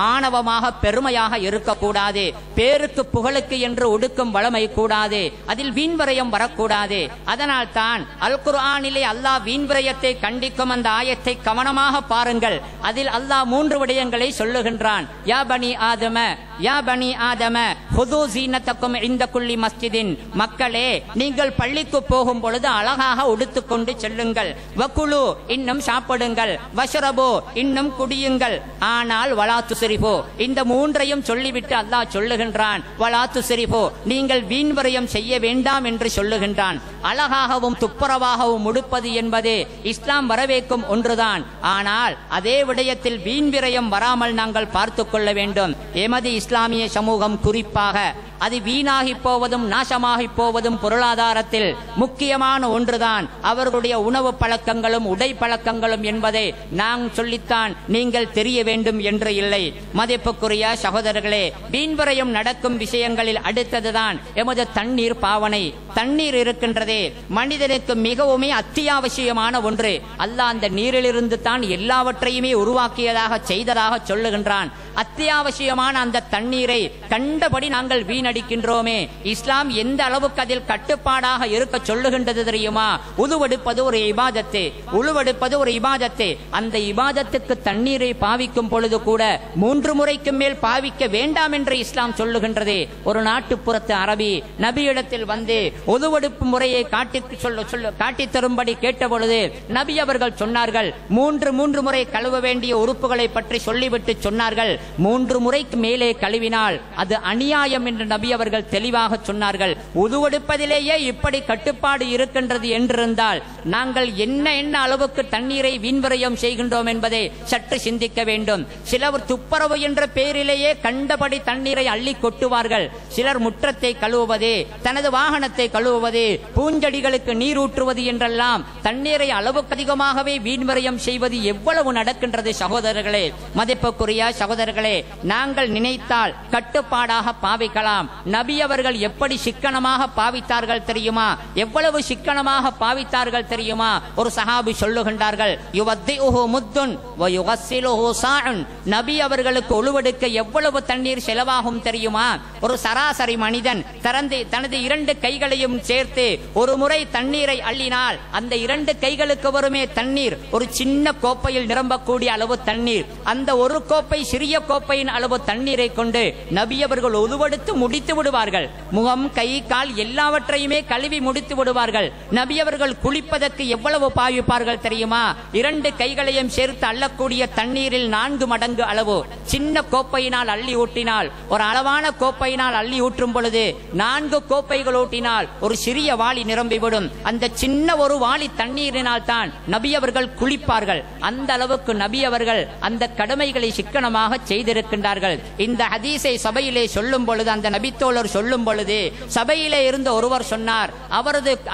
ஆணவமாக பெருமையாக இருக்கக்கூடாது. பேருக்கு புகழுக்கு என்று உடுக்கும் வளமை கூடாது, அதில் வீண்வரையம் வரக்கூடாது. அதனால் தான் அல் குர்ஆனிலே அல்லாஹ் வீண்வரையத்தை கண்டிக்கும் அந்த ஆயத்தை கவனமாக பாருங்கள். அதில் அல்லாஹ் 3 விடயங்களை சொல்லுகின்றான். யா பனி ஆதம, யா பனி ஆதம ஹுது ஸீனத்தக்கும் இன்த குல்லி மஸ்ஜிதின், மக்களே நீங்கள் பள்ளிக்கு போகும் பொழுது அழகாக உடுத்துக்கொண்டு செல்லுங்கள். வகுலு, இன்னும் சாப்பிடுங்கள். வஷ்ரபு, இன்னும் குடியுங்கள். ஆனால் வலா துஸ்ரிஃபு, இந்த 3ஐயும் சொல்லிவிட்டு அல்லாஹ் சொல்லுகின்றான் வலா துஸ்ரிஃபு, நீங்கள் வீண்வரையம் செய்ய வேண்டாம் என்று சொல்லுகின்றான். அழகாகவும் துப்புரவாகவும் உடுப்பது என்பது இஸ்லாம் வரவேற்கும் ஒன்றுதான். ஆனால் அதே விடயத்தில் வீண்விரயம் வராமல் நாங்கள் பார்த்து கொள்ள வேண்டும். எமது இஸ்லாமிய சமூகம் குறிப்பாக அது வீணாகி போவதும் நாசமாகி போவதும் பொருளாதாரத்தில் முக்கியமான ஒன்றுதான். அவர்களுடைய உணவு பழக்கங்களும் உடை பழக்கங்களும் என்பதை நான் சொல்லித்தான் நீங்கள் தெரிய வேண்டும் என்று இல்லை. மதிப்புக்குரிய சகோதரர்களே, வீண்வரையும் நடக்கும் விஷயங்களில் அடுத்ததுதான் எமது தண்ணீர் பாவனை. தண்ணீர் இருக்கின்றதே மனிதனுக்கு மிகவும் அத்தியாவசியமான ஒன்று. அல்லாஹ் அந்த நீரிலிருந்து தான் எல்லாவற்றையுமே உருவாக்கியதாக செய்ததாக சொல்லுகின்றான். அத்தியாவசியமான அந்த தண்ணீரை கண்டபடி நாங்கள் வீணடிக்கின்றோமே. இஸ்லாம் எந்த அளவுக்கு அதில் கட்டுப்பாடாக இருக்க சொல்லுகின்றது தெரியுமா? உதுவெடுப்பது ஒரு இபாதத்து, உழுவெடுப்பது ஒரு இபாதத்து. அந்த இபாதத்துக்கு தண்ணீரை பாவிக்கும் பொழுது கூட 3 முறைக்கு மேல் பாவிக்க வேண்டாம் என்று இஸ்லாம் சொல்லுகின்றது. ஒரு நாட்டுப்புறத்து அரபி நபியிடத்தில் வந்து உதுவெடுப்பு முறையை காட்டித் தரும்படி கேட்ட பொழுது நபி அவர்கள் சொன்னார்கள், 3 முறை கழுவ வேண்டிய உறுப்புகளை பற்றி சொல்லிவிட்டு சொன்னார்கள், 3 முறைக்கு மேலே கழுவினால் அது அநியாயம் என்று நபி அவர்கள் தெளிவாக சொன்னார்கள். உதுவெடுப்பதிலேயே இப்படி கட்டுப்பாடு இருக்கின்றது என்றிருந்தால் நாங்கள் என்ன அளவுக்கு தண்ணீரை வீண்வரையம் செய்கின்றோம் என்பதை சற்று சிந்திக்க வேண்டும். சிலர் துப்புரவு என்ற பெயரிலேயே கண்டபடி தண்ணீரை அள்ளி கொட்டுவார்கள். சிலர் முற்றத்தை கழுவுவது, தனது வாகனத்தை கழுவுவது, பூஞ்செடிகளுக்கு நீர் ஊற்றுவது என்றெல்லாம் தண்ணீரை அளவுக்கு அதிகமாகவே வீண்வரையம் செய்வது எவ்வளவு நடக்கின்றது சகோதரர்களே. மதிப்புக்குரிய சகோதரர்களே, நாங்கள் நினைத்தால் கட்டுப்பாடாக பாவிக்கலாம். நபி அவர்கள் எப்படி சிக்கனமாக பாவித்தார்கள் தெரியுமா? எவ்வளவு சிக்கனமாக பாவித்தார்கள் தெரியுமா? ஒரு சஹாபி சொல்லுகின்றார்கள், யுவத்திஉஹு முத்துன் வ யுகஸ்ஸிலுஹு சாஉன். நபி அவர்களுக்கு ஒழுவெடுக்க எவ்வளவு தண்ணீர் செலவாகும் தெரியுமா? ஒரு சராசரி மனிதன் தனது 2 கைகளையும் சேர்த்து ஒரு முறை தண்ணீரை அள்ளினால் அந்த 2 கைகளுக்கு வருமே தண்ணீர் ஒரு சின்ன கோப்பையில் நிரம்பக்கூடிய அளவு தண்ணீர். அந்த ஒரு கோப்பை சிறிய கோப்பையின் அளவு தண்ணீரை கொண்டு நபி அவர்கள் ஒழுவெடுத்து முடித்து விடுவார்கள். முகம், கை, கால் எல்லாவற்றையுமே கழுவி முடித்து விடுவார்கள். நபி அவர்கள் குளிப்பதற்கு எவ்வளவு பாவிப்பார்கள் தெரியுமா? 2 கைகளையும் சேர்த்து அள்ளக்கூடிய தண்ணீரில் 4 மடங்கு அளவு. சின்ன கோப்பையினால் அள்ளி ஊட்டினால், ஒரு அளவான கோப்பையினால் அள்ளி ஊற்றும் பொழுது 4 கோப்பைகள் ஊட்டினால் ஒரு சிறிய வாளி நிரம்பிவிடும். அந்த சின்ன ஒரு வாளி தண்ணீரினால் தான் நபி அவர்கள் குளிப்பார்கள். அந்த அளவுக்கு நபி அவர்கள் அந்த கடமைகளை சிக்கனமாக செய்திருக்கின்றார்கள். இந்த ஹதீஸை சபையிலே சொல்லும் பொழுது, அந்த நபித்தோழர் சொல்லும் பொழுது, சபையிலே இருந்த ஒருவர் சொன்னார்,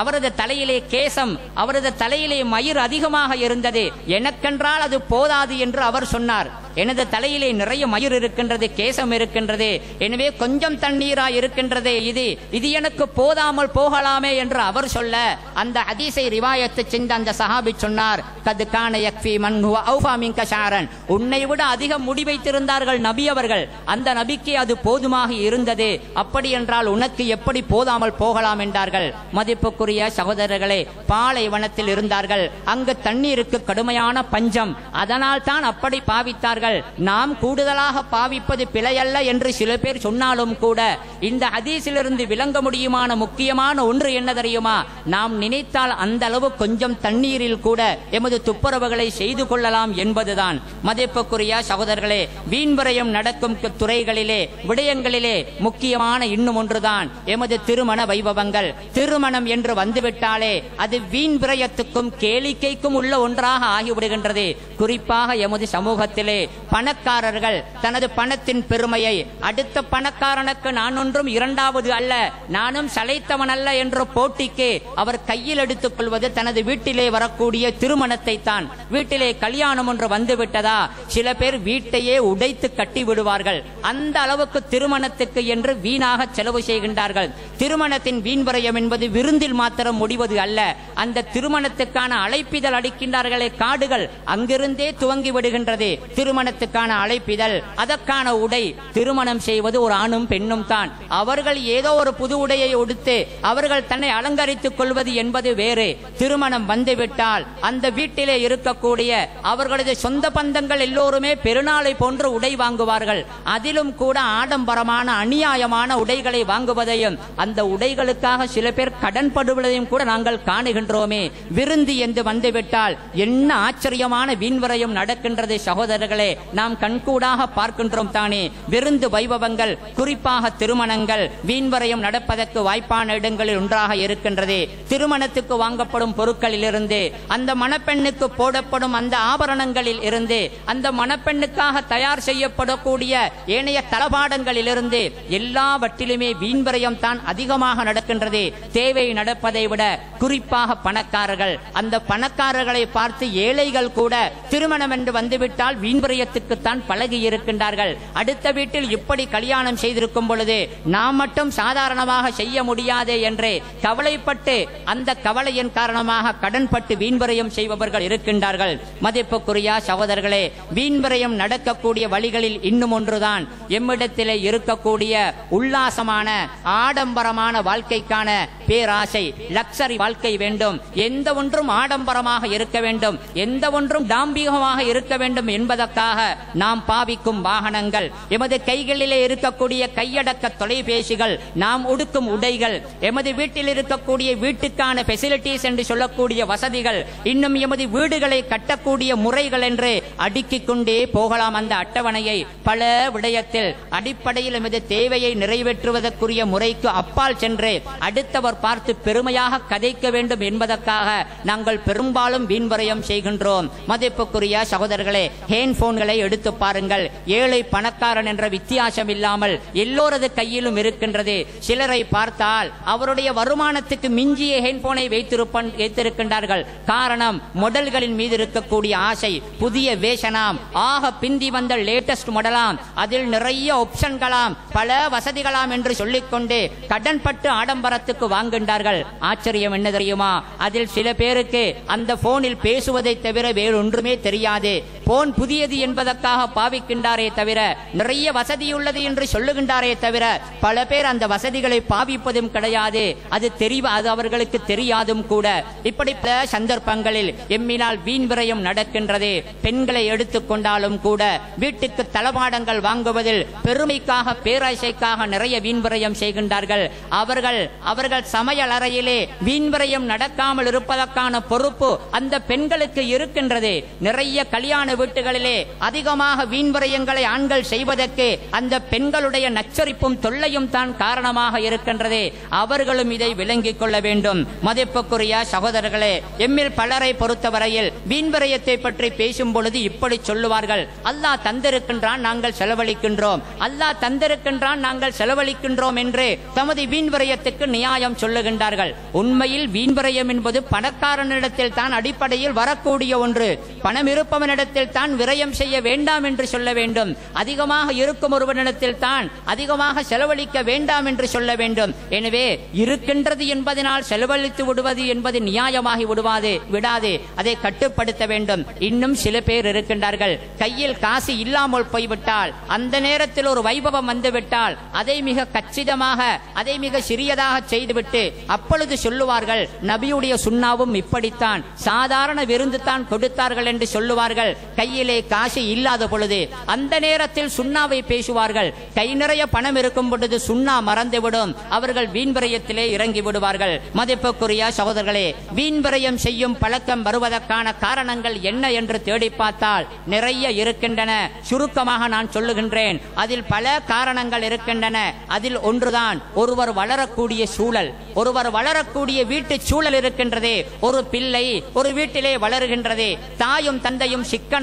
அவரது தலையிலே கேசம், அவரது தலையிலே மயிர் அதிகமாக இருந்தது. எனக்கென்றால் அது போதாது என்று அவர் சொன்னார். எனது தலையிலே நிறைய மயிர் இருக்கின்றது, கேசம் இருக்கின்றது, எனவே கொஞ்சம் தண்ணீரா இருக்கின்றதே, இது எனக்கு போதாமல் போகலாமே என்று அவர் சொல்ல, அந்த ஹதீஸை ரிவாயத்து செஞ்ச அந்த சஹாபி சொன்னார், கத் கான யக்ஃபி மன் ஹுவ அவ்ஃபா மின்க ஷஅரன். உன்னை விட அதிகம் முடி வைத்திருந்தார்கள் நபி அவர்கள், அந்த நபிக்கு அது போதுமாக இருந்தது, அப்படி என்றால் உனக்கு எப்படி போதாமல் போகலாம் என்றார்கள். மதிப்புக்குரிய சகோதரர்களே, பாலைவனத்தில் இருந்தார்கள். அங்கு தண்ணீருக்கு கடுமையான பஞ்சம். அதனால் தான் அப்படி பாவித்தார்கள். நாம் கூடுதலாக பாவிப்பது பிழையல்ல என்று சில பேர் சொன்னாலும் கூட இந்த ஹதீஸிலிருந்து விளங்க முடியுமான முக்கியமான ஒன்று என்ன தெரியுமா? நாம் நினைத்தால் அந்த அளவு கொஞ்சம் தண்ணீரில் கூட எமது துப்புரவுகளை செய்து கொள்ளலாம் என்பதுதான். மதிப்புக்குரிய சகோதரர்களே, வீண்வரையம் நடக்கும் துறைகளிலே, விடயங்களிலே முக்கியமான இன்னும் ஒன்றுதான் எமது திருமண வைபவங்கள். திருமணம் என்று வந்துவிட்டாலே அது வீண் விரயத்துக்கும் கேளிக்கைக்கும் உள்ள ஒன்றாக ஆகிவிடுகின்றது. குறிப்பாக எமது சமூகத்திலே பணக்காரர்கள் தனது பணத்தின் பெருமையை அடுத்த பணக்காரனுக்கு நான் ஒன்றும் இரண்டாவது அல்ல, நானும் சளைத்தவன் அல்ல என்ற போட்டிக்கு அவர் கையில் எடுத்துக் கொள்வது தனது வீட்டிலே வரக்கூடிய திருமணத்தை தான். வீட்டிலே கல்யாணம் ஒன்று வந்துவிட்டதா சில பேர் வீட்டையே உடைத்து கட்டி விடுவார்கள். அந்த அளவுக்கு திருமணத்துக்கு என்று வீணாக செலவு செய்கின்றார்கள். திருமணத்தின் வீண்வரையம் என்பது விருந்தில் மாத்திரம் முடிவது அல்ல. அந்த திருமணத்துக்கான அழைப்பிதழ் அடிக்கின்றார்களே காடுகள், அங்கிருந்தே துவங்கி விடுகின்றது திருமணத்துக்கான அழைப்பிதழ், அதற்கான உடை. திருமணம் செய்வது ஒரு ஆணும் பெண்ணும் தான். அவர்கள் ஏதோ ஒரு புது உடையை உடுத்து அவர்கள் தன்னை அலங்கரித்துக் கொள்வது என்பது வேறு. திருமணம் வந்துவிட்டால் அந்த வீட்டிலே இருக்கக்கூடிய அவர்களது சொந்த பந்தங்கள் எல்லோருமே பெருநாளை போன்று உடை வாங்குவார்கள். அதிலும் கூட ஆடம்பரமான அநியாயமான உடைகளை வாங்குவதையும் அந்த உடைகளுக்காக சில பேர் கடன் படுவதையும் கூட நாங்கள் காணுகின்றோமே. விருந்து என்று வந்துவிட்டால் என்ன ஆச்சரியமான வீண்வரையும் நடக்கின்றது சகோதரர்களே, நாம் கண்கூடாக பார்க்கின்றோம் தானே. விருந்து வைபவங்கள், குறிப்பாக திருமணங்கள், வீண்வரையும் நடப்பதற்கு வாய்ப்பான இடங்களில் ஒன்றாக இருக்கின்றது. திருமணத்துக்கு வாங்கப்படும் பொருட்களில் இருந்து, அந்த மணப்பெண்ணுக்கு போடப்படும் அந்த ஆபரணங்களில் இருந்து, அந்த மணப்பெண்ணுக்காக தயார் செய்யப்படக்கூடிய ஏனைய தளபாடங்களில் இருந்து எல்லாவற்றிலுமே வீண்வரையம் தான் அதிகமாக நடக்கின்றது. தேவை நடப்பதை விட குறிப்பாக பணக்காரர்கள், அந்த பணக்காரர்களை பார்த்து ஏழைகள் கூட திருமணம் என்று வந்துவிட்டால் வீண்வரையத்துக்குத்தான் பழகி இருக்கின்றார்கள். அடுத்த வீட்டில் இப்படி கல்யாணம் செய்திருக்கும் பொழுது நாம் மட்டும் சாதாரணமாக செய்ய முடியாதே என்று கவலைப்பட்டு அந்த கவலையின் காரணமாக கடன்பட்டு வீண்வரையம் செய்பவர்கள் இருக்கின்றார்கள். மதிப்புக்குரிய சகோதரர்களே, வீண்வரையம் நடக்கக்கூடிய வழிகளில் இன்னும் ஒன்றுதான் எம்மிடத்திலே இருக்கக்கூடிய உல்லாசமான ஆடம்பரமான வாழ்க்கைக்கான பேராசை. லக்ஸரி வாழ்க்கை வேண்டும், எந்த ஒன்றும் ஆடம்பரமாக இருக்க வேண்டும், எந்த ஒன்றும் தாம்பிகமாக இருக்க வேண்டும் என்பதற்காக நாம் பாவிக்கும் வாகனங்கள், எமது கைகளிலே இருக்கக்கூடிய கையடக்க தொலைபேசிகள், நாம் உடுக்கும் உடைகள், எமது வீட்டில் இருக்கக்கூடிய வீட்டுக்கான ஃபெசிலிட்டிஸ் என்று சொல்லக்கூடிய வசதிகள், இன்னும் எமது வீடுகளை கட்டக்கூடிய முறைகள் என்று அடுக்கிக் கொண்டே போகலாம். அந்த அட்டவணையை பல விடயத்தில் அடிப்படையில் எமது தேவையை நிறைவேற்றுவதற்குரிய முறைக்கு அப்பால் சென்று அடுத்தவர் பார்த்து பெருமையாக கதைக்க வேண்டும் என்பதற்காக நாங்கள் பெரும்பாலும் வீண்வரையம் செய்கின்றோம். மதிப்புக்குரிய சகோதரர்களே, ஹேண்ட்போன்களை எடுத்து பாருங்கள். ஏழை பணக்காரன் என்ற வித்தியாசம் இல்லாமல் எல்லோரது கையிலும் இருக்கின்றது. சிலரை பார்த்தால் அவருடைய வருமானத்துக்கு மிஞ்சிய ஹேண்ட்போனை வைத்திருக்கின்றார்கள். காரணம், மாடல்களின் மீது இருக்கக்கூடிய ஆசை. புதிய வேஷனாம், ஆக பிந்தி வந்த லேட்டஸ்ட் மாடலாம், அதில் நிறைய ஆப்ஷன்களாம், பல வசதிகளாம் என்று சொல்லிக்கொண்டு கடன்பட்டு ஆடம்பரத்துக்கு வாங்குகின்றார்கள். ஆச்சரியம் என்ன தெரியுமா? அதில் சில பேருக்கு அந்த போனில் பேசுவதை தவிர வேறு ஒன்றுமே தெரியாது. போன் புதியது என்பதற்காக பாவிக்கின்றாரே தவிர, நிறைய வசதியுள்ளது என்று சொல்லுகின்றாரே தவிர, பல பேர் அந்த வசதிகளை பாவிப்பதும் கிடையாது. அது அவர்களுக்கு தெரியாதும் கூட. இப்படி பல சந்தர்ப்பங்களில் எம்மினால் வீண்வரையும் நடக்கின்றது. பெண்களை எடுத்துக்கொண்டாலும் கூட வீட்டுக்கு தளபாடங்கள் வாங்குவதில் பெருமைக்காக பேராசைக்காக நிறைய வீண்வரையம் செய்கின்றார்கள். அவர்கள் சமையல் அறையிலே வீண்வரையம் நடக்காமல் இருப்பதற்கான பொறுப்பு அந்த பெண்களுக்கு இருக்கின்றது. நிறைய கல்யாண வீட்டுகளிலே அதிகமாக வீண்வரையங்களை ஆண்கள் செய்வதற்கு அந்த பெண்களுடைய நச்சரிப்பும் தொல்லையும் தான் காரணமாக இருக்கின்றது. அவர்களும் இதை விளங்கிக் கொள்ள வேண்டும். மதிப்புக்குரிய சகோதரர்களே, எம்மில் பலரை பொறுத்தவரையில் வீண்வரையத்தை பற்றி பேசும் பொழுது இப்படி சொல்லுவார்கள்: அல்லாஹ் தந்திருக்கின்றான், நாங்கள் செலவழிக்கின்றோம், அல்லாஹ் தந்திருக்கின்றான், நாங்கள் செலவழிக்கின்றோம் என்று தமது வீண்வரையத்துக்கு நியாயம் சொல்லுகின்றார்கள். உண்மையில் வீண்வரையம் என்பது பணக்காரனிடத்தில் தான் அடிப்படையில் வரக்கூடிய ஒன்று. பணம் இருப்பவனிடத்தில் தான் விரயம் செய்ய வேண்டாம் என்று சொல்ல வேண்டும். அதிகமாக இருக்கும் ஒருவனிடத்தில் தான் அதிகமாக செலவழிக்க வேண்டாம் என்று சொல்ல வேண்டும். எனவே இருக்கின்றது என்பதனால் செலவழித்து விடுவது என்பது நியாயமாகி விடாது. அதை கட்டுப்படுத்த வேண்டும். இன்னும் சில பேர் இருக்கின்றார்கள், கையில் காசு இல்லாமல் போய்விட்டால், அந்த நேரத்தில் ஒரு வைபவம் வந்துவிட்டால் அதை மிக கச்சிதமாக, அதை மிக சிறியதாக செய்துவிட்டு அப்பொழுது சொல்லுவார்கள், நபியுடைய சுன்னாவும் இப்படித்தான், சாதாரண விருந்து தான் கொடுத்தார்கள் என்று சொல்லுவார்கள். கையிலே காசு இல்லாத பொழுது அந்த நேரத்தில் சுன்னாவை பேசுவார்கள். கை நிறைய பணம் இருக்கும் பொழுது சுன்னா மறந்துவிடும். அவர்கள் வீண்வரையத்திலே இறங்கி விடுவார்கள். மதிப்புக்குரிய சகோதரர்களே, வீண்வரையம் செய்யும் பழக்கம் வருவதற்கான காரணங்கள் என்ன என்று தேடி பார்த்தால் நிறைய இருக்கின்றன. சுருக்கமாக நான் சொல்லுகின்றேன். அதில் பல காரணங்கள் இருக்கின்றன. அதில் ஒன்றுதான் ஒருவர் வளரக்கூடிய சூழல், ஒருவர் வளரக்கூடிய வீட்டு சூழல் இருக்கின்றது. ஒரு பிள்ளை ஒரு வீட்டிலே வளருகின்றது. தாயும் தந்தையும் சிக்கன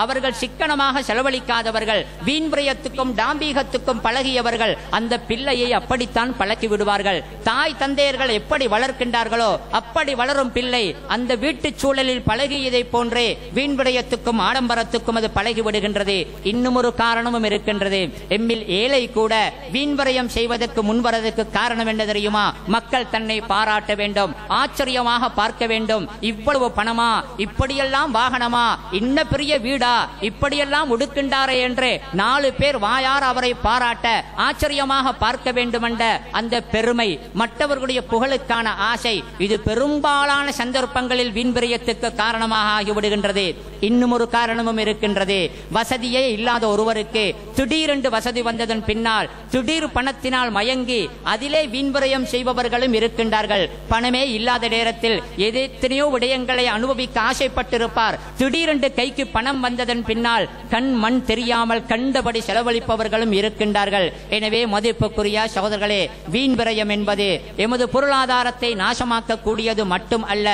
அவர்கள் சிக்கனமாக செலவழிக்காதவர்கள், வீண் விரயத்துக்கும் டாம்பீகத்துக்கும் பழகியவர்கள் அந்த பிள்ளையை அப்படித்தான் பழக்கி விடுவார்கள். தாய் தந்தையர்கள் எப்படி வளர்க்கின்றார்களோ அப்படி வளரும் பிள்ளை அந்த வீட்டு சூழலில் பழகியதை போன்றே வீண் விரயத்துக்கும் ஆடம்பரத்துக்கும் அது பழகி விடுகின்றது. இன்னும் ஒரு காரணமும் இருக்கின்றது. எம்மில் ஏழை கூட வீண் விரயம் செய்வதற்கு முன்வரதற்கு காரணம் என்ன தெரியுமா? மக்கள் தன்னை பாராட்ட வேண்டும், ஆச்சரியமாக பார்க்க வேண்டும். இவ்வளவு பணமா, இப்படியெல்லாம் வாகனமா, இன்ன பெரிய வீடா, இப்படியெல்லாம் உடுக்கின்றாரே என்று 4 பேர் வாயார் அவரை பாராட்ட ஆச்சரியமாக பார்க்க வேண்டும் என்ற அந்த பெருமை, மற்றவர்களுடைய புகழுக்கான ஆசை, இது பெரும்பாலான சந்தர்ப்பங்களில் வீண்விரயத்துக்கு காரணமாக ஆகிவிடுகின்றது. இன்னும் ஒரு காரணமும் இருக்கின்றது. வசதியே இல்லாத ஒருவருக்கு திடீரென்று வசதி வந்ததன் பின்னால் திடீர் பணத்தினால் மயங்கி அதிலே வீண்விரயம் செய்பவர்களும் இருக்கின்றார்கள். பணமே இல்லாத நேரத்தில் எத்தனையோ விடயங்களை அனுபவிக்க ஆசைப்பட்டிருப்பார். திடீரென்று கைக்கு பணம் வந்ததன் பின்னால் கண் மண் தெரியாமல் கண்டபடி செலவழிப்பவர்களும் இருக்கின்றார்கள். எனவே மதிப்புக்குரிய சகோதரர்களே, வீண்விரயம் என்பது எமது பொருளாதாரத்தை நாசமாக்க கூடியது மட்டும் அல்ல,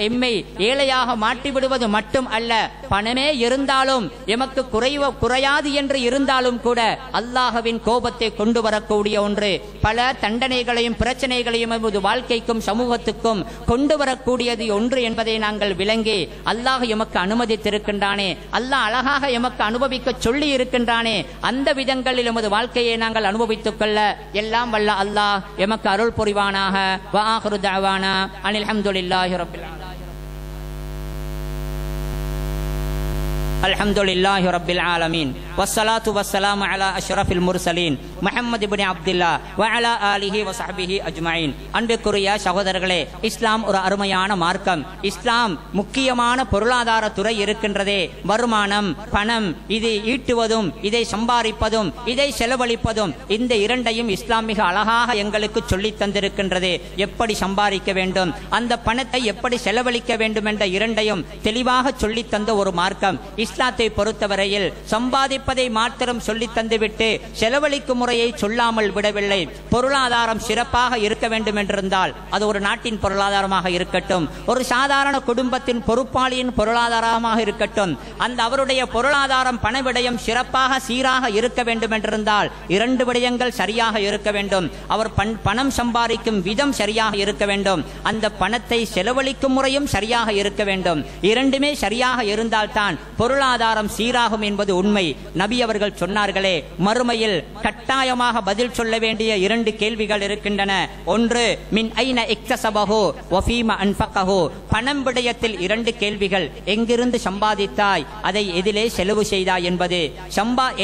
எம்மை ஏழையாக மாற்றிவிடுவது மட்டும் அல்ல. பணமே இருந்தாலும் எமக்கு குறையாது என்று இருந்தாலும் கூட அல்லாஹ்வின் கோபத்தை கொண்டு வரக்கூடிய ஒன்று. பல தண்டனைகளையும் பிரச்சனைகளையும் எமது வாழ்க்கைக்கும் சமூகத்துக்கும் கொண்டு வரக்கூடியது ஒன்று என்பதை நாங்கள் விளங்கி அல்லாஹ் எமக்கு அனுமதித்திருக்கின்றானே, அல்லாஹ் அழகாக எமக்கு அனுபவிக்க சொல்லி இருக்கின்றானே, அந்த விதங்களில் எமது வாழ்க்கையை நாங்கள் அனுபவித்துக் கொள்ள எல்லாம் வல்ல அல்லாஹ் எமக்கு அருள் புரிவானாக. வ ஆகிரு தஅவானா அனில் ஹம்துலில்லாஹி ரப்பில் ஆலமீன். அல்ஹம்துலில்லாஹி ரப்பில் ஆலமீன் வஸ்ஸலாத்து வஸ்ஸலாமு அலா அஷ்ரஃபில் முர்சலீன் முஹம்மது இப்னு அப்துல்லாஹ் வ அலா ஆலிஹி வ ஸஹ்பிஹி அஜ்மஈன். அன்புக்குரிய சகோதரர்களே, இஸ்லாம் ஒரு அருமையான மார்க்கம். இஸ்லாம் முக்கியமான பொருளாதார துறை இருக்கின்றதே. வருமானம், பணம், இதை ஈட்டுவதும் இதை சம்பாதிப்பதும் இதை செலவழிப்பதும், இந்த இரண்டையும் இஸ்லாம் மிக அழகாக எங்களுக்கு சொல்லி தந்திருக்கின்றது. எப்படி சம்பாதிக்க வேண்டும், அந்த பணத்தை எப்படி செலவழிக்க வேண்டும் என்ற இரண்டையும் தெளிவாக சொல்லி தந்த ஒரு மார்க்கம் இஸ்லாத்தை பொறுத்தவரையில். சம்பாதிப்பதை மாத்திரம் சொல்லி தந்துவிட்டு செலவழிக்கும் முறையை சொல்லாமல் விடவில்லை. பொருளாதாரம் சிறப்பாக இருக்க வேண்டும் என்றிருந்தால் அது ஒரு நாட்டின் பொருளாதாரமாக இருக்கட்டும், ஒரு சாதாரண குடும்பத்தின் பொறுப்பாளியின் பொருளாதாரமாக இருக்கட்டும், அந்த அவருடைய பொருளாதாரம் பண விடயம் சிறப்பாக சீராக இருக்க வேண்டும் என்றிருந்தால் 2 விடயங்கள் சரியாக இருக்க வேண்டும். அவர் பணம் சம்பாதிக்கும் விதம் சரியாக இருக்க வேண்டும், அந்த பணத்தை செலவழிக்கும் முறையும் சரியாக இருக்க வேண்டும். இரண்டுமே சரியாக இருந்தால்தான் பொருளாதாரம் சீராகும் என்பது உண்மை. நபி அவர்கள் சொன்னார்களே, மறுமையில் கட்டாயமாக பதில் சொல்ல வேண்டிய 2 கேள்விகள் இருக்கின்றன. ஒன்று, மின் ஐன இக்தஸபஹு வ ஃபீமா அன்ஃபகஹு. பணம் விடயத்தில் 2 கேள்விகள். எங்கிருந்து சம்பாதித்தாய், அதை எதிலே செலவு செய்தாய் என்பது.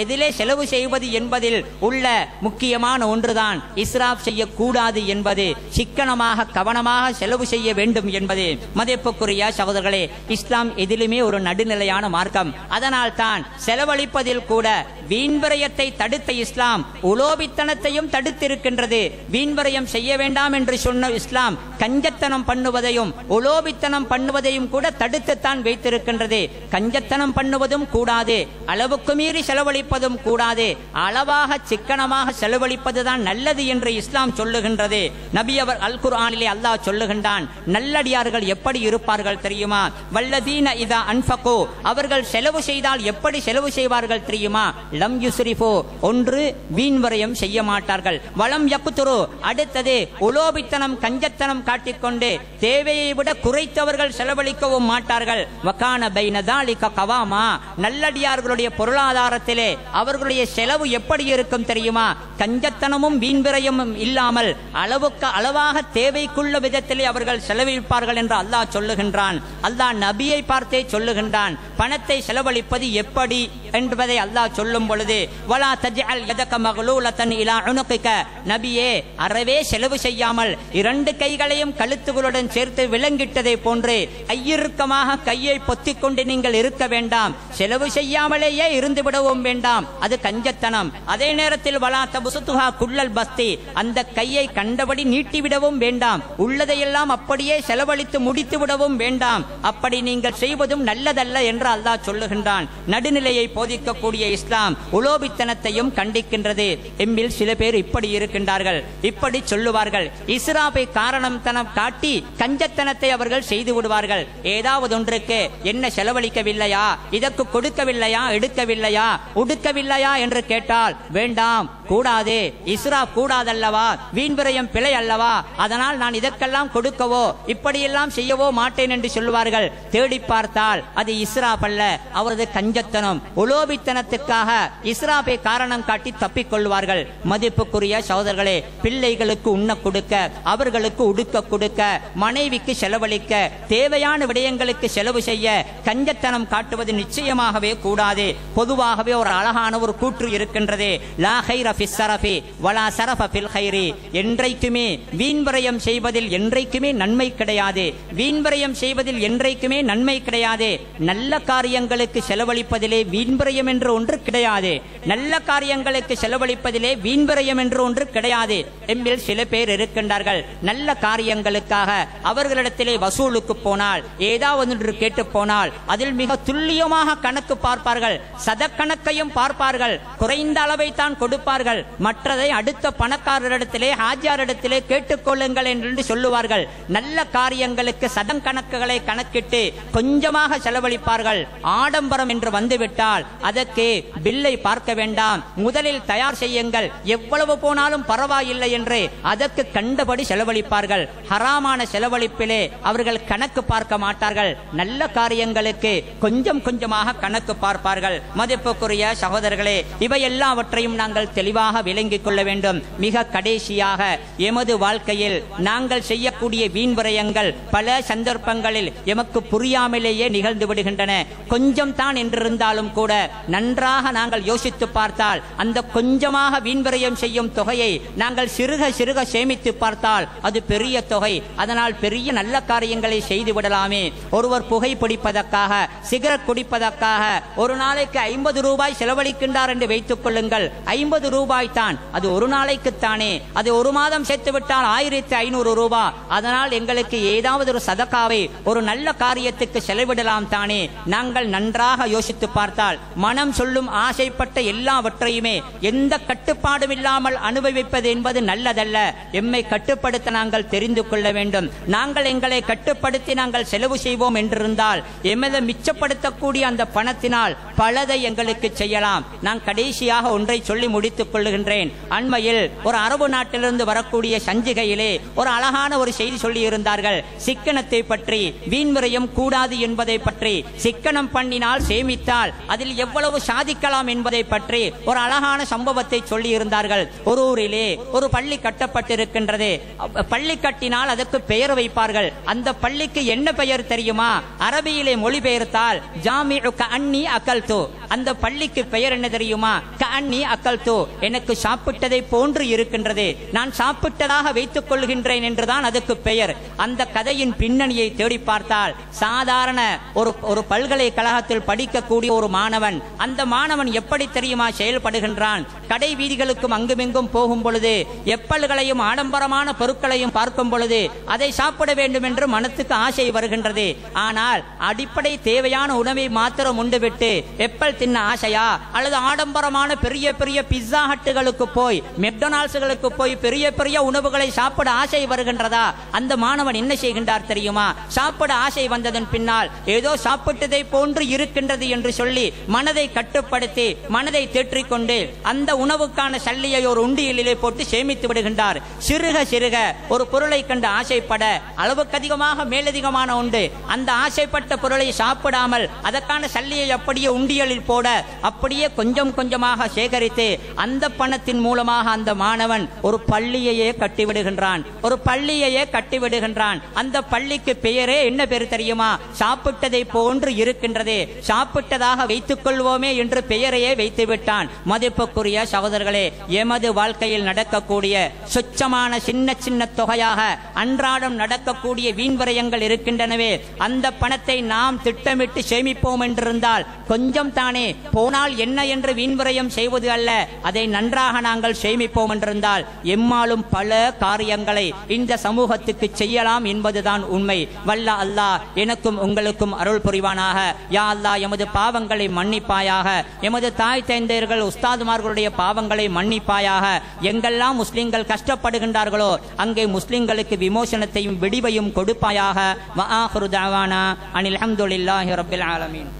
எதிலே செலவு செய்வது என்பதில் உள்ள முக்கியமான ஒன்றுதான் இஸ்ராப் செய்யக்கூடாது என்பது, சிக்கனமாக கவனமாக செலவு செய்ய வேண்டும் என்பது. மதிப்புக்குரிய சகோதரர்களே, இஸ்லாம் எதிலுமே ஒரு நடுநிலையான மார்க்கம். அதனால் தான் செலவழிப்பதில் கூட வீண்விரயத்தை தடுத்த இஸ்லாம் உலோபித்தனத்தையும் தடுத்திருக்கின்றது. வீண்விரயம் செய்ய வேண்டாம் என்று சொன்ன இஸ்லாம் கஞ்சத்தனம் பண்ணுவதையும் உலோபித்தனம் பண்ணுவதையும் கூட தடுத்துத்தான் வைத்திருக்கின்றது. கஞ்சத்தனம் பண்ணுவதும் கூடாது, அளவுக்கு மீறி செலவழிப்பதும் கூடாது, அளவாக சிக்கனமாக செலவழிப்பதுதான் நல்லது என்று இஸ்லாம் சொல்லுகின்றது. நபி அவர் அல் குர்ஆனிலே அல்லாஹ் சொல்லுகின்றான், நல்லடியார்கள் எப்படி இருப்பார்கள் தெரியுமா? வல்லதீன இதா அன்ஃபகு, அவர்கள் செலவு செய்தால் எப்படி செலவு செய்வார்கள் தெரியுமா? லம் யுஸ்ரிஃபு, ஒன்று வீண்விரயம் செய்ய மாட்டார்கள். வலம் யக்துரு, அடுத்தது உலோபித்தனம் கஞ்சத்தனம் காட்டிக்கொண்டு தேவையை விட குறைத்தவர்கள் செலவழிக்கவும் மாட்டார்கள். வகான பைன தாலிக கவாமா, நல்லடியார்களுடைய பொருளாதாரத்திலே அவர்களுடைய செலவு எப்படி இருக்கும் தெரியுமா? கஞ்சத்தனமும் வீண்விரயமும் இல்லாமல் அளவுக்கு அளவாக தேவைக்குள்ள விதத்திலே அவர்கள் செலவழிப்பார்கள் என்று அல்லாஹ் சொல்லுகின்றான். அல்லாஹ் நபியை பார்த்தே சொல்லுகின்றான், பணத்தை செலவழிப்பது எப்படி என்பதை அல்லாஹ் சொல்லும் பொழுது, வலா தஜ்அல் யதக மக்லூலத்தன் இலா உனுகிக, நபியே அறவே செலவு செய்யாமல் 2 கைகளையும் கழுத்துகளுடன் சேர்த்து விலங்கிட்டதை போன்று கையிறுக்கமாக கையை பொத்திக் கொண்டு நீங்கள் இருக்க வேண்டாம். செலவு செய்யாமலேயே இருந்து விடவும் வேண்டாம், அது கஞ்சத்தனம். அதே நேரத்தில் வலா தபசுதுஹா குல்லல் பஸ்தி, அந்த கையை கண்டபடி நீட்டிவிடவும் வேண்டாம், உள்ளதையெல்லாம் அப்படியே செலவழித்து முடித்து விடவும் வேண்டாம். அப்படி நீங்கள் செய்வதும் நல்லதல்ல என்று அல்லாஹ் சொல்லுகின்றான். நடுநிலையை போதிக்கக்கூடிய இஸ்லாம் உலோபித்தனத்தையும் கண்டிக்கின்றது. எம்மில் சில பேர் இப்படி இருக்கின்றார்கள், இப்படி சொல்லுவார்கள். இஸ்ராபை காரணம் தனம் காட்டி கஞ்சத்தனத்தை அவர்கள் செய்து விடுவார்கள். ஏதாவது ஒன்றுக்கு என்ன செலவழிக்கவில்லையா, இதற்கு கொடுக்கவில்லையா, எடுக்கவில்லையா, உடுக்கவில்லையா என்று கேட்டால் வேண்டாம், கூடாது, இஸ்ராப் கூடாதல்லவா, வீண்விரயம் பிழை அல்லவா, அதனால் நான் இதற்கெல்லாம் கொடுக்கவோ இப்படியெல்லாம் செய்யவோ மாட்டேன் என்று சொல்லுவார்கள். தேடி பார்த்தால் அது இஸ்ராப் அல்ல, அவரது கஞ்சத்தனம், உலோபித்தனத்துக்காக இஸ்ராபை காரணம் காட்டி தப்பிக்கொள்வார்கள். மதிப்புக்குரிய சகோதரர்களே, பிள்ளைகளுக்கு உண்ண கொடுக்க, அவர்களுக்கு உடுக்க கொடுக்க, மனைவிக்கு செலவழிக்க, தேவையான விடயங்களுக்கு செலவு செய்ய கஞ்சத்தனம் காட்டுவது நிச்சயமாகவே கூடாது. பொதுவாகவே ஒரு அழகான ஒரு கூற்று இருக்கின்றது, லா கைர ஃபிஸ் ஸரஃபி வலா ஸரஃப ஃபில் கைரி. என்றைக்குமே வீண்விரயம் செய்வதில் என்றைக்குமே நன்மை கிடையாது, வீண்விரயம் செய்வதில் என்றைக்குமே நன்மை கிடையாது. நல்ல காரியங்களுக்கு செலவழிப்பதிலே வீண்விரயம் என்று ஒன்று கிடையாது, நல்ல காரியங்களுக்கு செலவழிப்பதிலே வீண்விரயம் என்று ஒன்று கிடையாது. எம்மில் சில பேர் இருக்கின்றார்கள், நல்ல காரியங்களுக்காக அவர்களிடத்திலே வசூலுக்கு போனால், ஏதாவது ஒன்று கேட்டு போனால் அதில் மிக துல்லியமாக கணக்கு பார்ப்பார்கள், சதக்கணக்கையும் பார்ப்பார்கள், குறைந்த அளவை தான் கொடுப்பார்கள், மற்றதை அடுத்த பணக்காரரிடத்திலே ஹாஜியாரிடத்திலே கேட்டுக்கொள்ளுங்கள் என்று சொல்லுவார்கள். நல்ல காரியங்களுக்கு சதம் கணக்குகளை கணக்கிட்டு கொஞ்சமாக செலவழிப்பார்கள். ஆடம்பரம் என்று வந்துவிட்டால் அதற்கு பில்லை பார்க்க வேண்டாம், முதலில் தயார் செய்யுங்கள், எவ்வளவு போனாலும் பரவாயில்லை என்று அதற்கு கண்டபடி செலவழிப்பார்கள். ஹராமான செலவழிப்பிலே அவர்கள் கணக்கு பார்க்க மாட்டார்கள், நல்ல காரியங்களுக்கு கொஞ்சம் கொஞ்சமாக கணக்கு பார்ப்பார்கள். மதிப்புக்குரிய சகோதரர்களே, இவை எல்லாவற்றையும் நாங்கள் தெளிவாக விளங்கிக் கொள்ள வேண்டும். மிக கடைசியாக, எமது வாழ்க்கையில் நாங்கள் செய்யக்கூடிய வீண்விரயங்கள் பல சந்தர்ப்பங்களில் எமக்கு புரியாமலேயே நிகழ்ந்து விடுகின்றன. கொஞ்சம் தான் என்றிருந்தாலும் கூட நன்றாக நாங்கள் யோசித்து பார்த்தால் அந்த கொஞ்சமாக வீண்விரயம் செய்யும் தொகையை நாங்கள் சிறுக சிறுக சேமித்து பார்த்தால் அது பெரிய தொகை. அதனால் பெரிய நல்ல காரியங்களை செய்து விடலாமே. ஒருவர் புகை பிடிப்பதற்காக, சிகரெட் குடிப்பதற்காக ஒரு நாளைக்கு 50 ரூபாய் செலவழிக்கின்றார் என்று வைத்துக் கொள்ளுங்கள். 50 ரூபாய் தான், அது ஒரு நாளைக்குத்தானே, அது ஒரு மாதம் சேர்த்து விட்டால் 1500 ரூபாய். அதனால் எங்களுக்கு ஏதாவது ஒரு சதகாவை ஒரு நல்ல காரியத்துக்கு செலவிடலாம் தானே. நாங்கள் நன்றாக யோசித்து பார்த்தால் மனம் சொல்லும் ஆசைப்பட்ட எல்லாவற்றையுமே எந்த கட்டுப்பாடும் இல்லாமல் அனுபவிப்பது என்பது நல்லதல்ல. எம்மை கட்டுப்படுத்த நாங்கள் தெரிந்து கொள்ள வேண்டும். நாங்கள் எங்களை கட்டுப்படுத்தி நாங்கள் செலவு செய்வோம் என்றிருந்தால் எமது மிச்சப்படுத்தக்கூடிய அந்த பணத்தினால் பலதை எங்களுக்கு செய்யலாம். நான் கடைசியாக ஒன்றை சொல்லி முடித்துக் கொள்ளுகின்றேன். அண்மையில் ஒரு அரபு நாட்டிலிருந்து வரக்கூடிய சஞ்சிகையிலே ஒரு அழகான ஒரு செய்தி சொல்லி இருந்தார்கள். சிக்கனத்தை பற்றி, வீண்விரயம் கூடாது என்பதை பற்றி, சிக்கனம் பண்ணினால் சேமித்தால் அதில் எவ்வளவு சாதிக்கலாம் என்பதை பற்றி ஒரு அழகான சம்பவத்தை சொல்லி இருந்தார்கள். ஒரு ஊரிலே ஒரு பள்ளி கட்டப்பட்டிருக்கின்றது. பள்ளி கட்டினால் அதற்கு பெயர் வைப்பார்கள். அந்த பள்ளிக்கு என்ன பெயர் தெரியுமா? அரபியிலே மொழிபெயர்த்தால் ஜாமிஉ கஅன்னி அகல்து. அந்த பள்ளிக்கு பெயர் என்ன தெரியுமா? கஅன்னி அகல்து, எனக்கு சாப்பிட்டதை போன்று இருக்கின்றது, நான் சாப்பிட்டதாக வைத்துக் கொள்கின்றேன் என்றுதான் அதுக்கு பெயர். அந்த கதையின் பின்னணியை தேடி பார்த்தால் சாதாரண ஒரு பல்கலைக்கழகத்தில் படிக்கக்கூடிய ஒரு மாணவன், அந்த மாணவன் எப்படி தெரியுமா செயல்படுகின்றான்? கடை வீதிகளுக்கும் அங்குமிங்கும் போகும் பொழுது எப்பல்களையும் ஆடம்பரமான பொருட்களையும் பார்க்கும் பொழுது அதை சாப்பிட வேண்டும் என்று மனத்துக்கு ஆசை வருகின்றது. ஆனால் அடிப்படை தேவையான உணவை மாத்திரம் உண்டுவிட்டு எப்பல் தின்ன ஆசையா, அல்லது ஆடம்பரமான பெரிய பெரிய பிஸ்ஸா ஹட்டுகளுக்கு போய், மெக்டொனால்ட்ஸ்களுக்கு போய் பெரிய பெரிய உணவுகளை சாப்பிட ஆசை வருகின்றதா? அந்த மாணவன் என்ன செய்கின்றார் தெரியுமா? சாப்பிட ஆசை வந்ததன் பின்னால் ஏதோ சாப்பிட்டதை போன்று இருக்கின்றது என்று சொல்லி மனதை கட்டுப்படுத்தி மனதை தேற்றிக்கொண்டு அந்த உணவுக்கான சல்லியை ஒரு உண்டியலிலே போட்டு சேமித்து விடுகின்றார். சிறுக சிறுக ஒரு பொருளை கண்டு ஆசைப்பட அளவுக்கு அதிகமாக மேலதிகமான உண்டு. அந்த ஆசைப்பட்ட பொருளை சாப்பிடாமல் அதற்கான சல்லியை அப்படியே உண்டியலில் போட அப்படியே கொஞ்சம் கொஞ்சமாக சேகரித்து அந்த பணத்தின் மூலமாக அந்த மாணவன் ஒரு பள்ளியையே கட்டிவிடுகின்றான். ஒரு பள்ளியையே கட்டிவிடுகின்றான். அந்த பள்ளிக்கு பெயரே என்ன பேர் தெரியுமா? சாப்பிட்டதை போன்று இருக்கின்றது, சாப்பிட்டதாக வைத்துக் கொள்வோமே என்று பெயரையே வைத்து விட்டான். மதிப்புக்குரிய சகோதரர்களே, எமது வாழ்க்கையில் நடக்கக்கூடிய சொச்சமான சின்ன சின்ன தொகையாக அன்றாடம் நடக்கக்கூடிய வீண்விரயங்கள் இருக்கின்றனவே, அந்த பணத்தை நாம் திட்டமிட்டு சேமிப்போம் என்றிருந்தால் கொஞ்சம் தானே, போனால் என்ன என்று வீண்விரயம் செய்வது அல்ல, அதை நன்றாக நாங்கள் சேமிப்போம் என்றிருந்தால் எம்மாலும் பல காரியங்களை இந்த சமூகத்துக்கு செய்யலாம் என்பதுதான் உண்மை. வல்ல அல்லாஹ் எனக்கும் உங்களுக்கும் அருள் புரிவானாக. யா அல்லாஹ் எமது பாவங்களை மன்னிப்பாயாக, எமது தாய் தந்தையர்கள் உஸ்தாதுமார்களுடைய பாவங்களை மன்னிப்பாயாக. எங்கெல்லாம் முஸ்லிம்கள் கஷ்டப்படுகின்றார்களோ அங்கே முஸ்லிம்களுக்கு விமோசனத்தையும் விடிவையும் கொடுப்பாயாக. வ ஆகிரு தஅவானா அனில் ஹம்துலில்லாஹி ரப்பில் ஆலமீன்.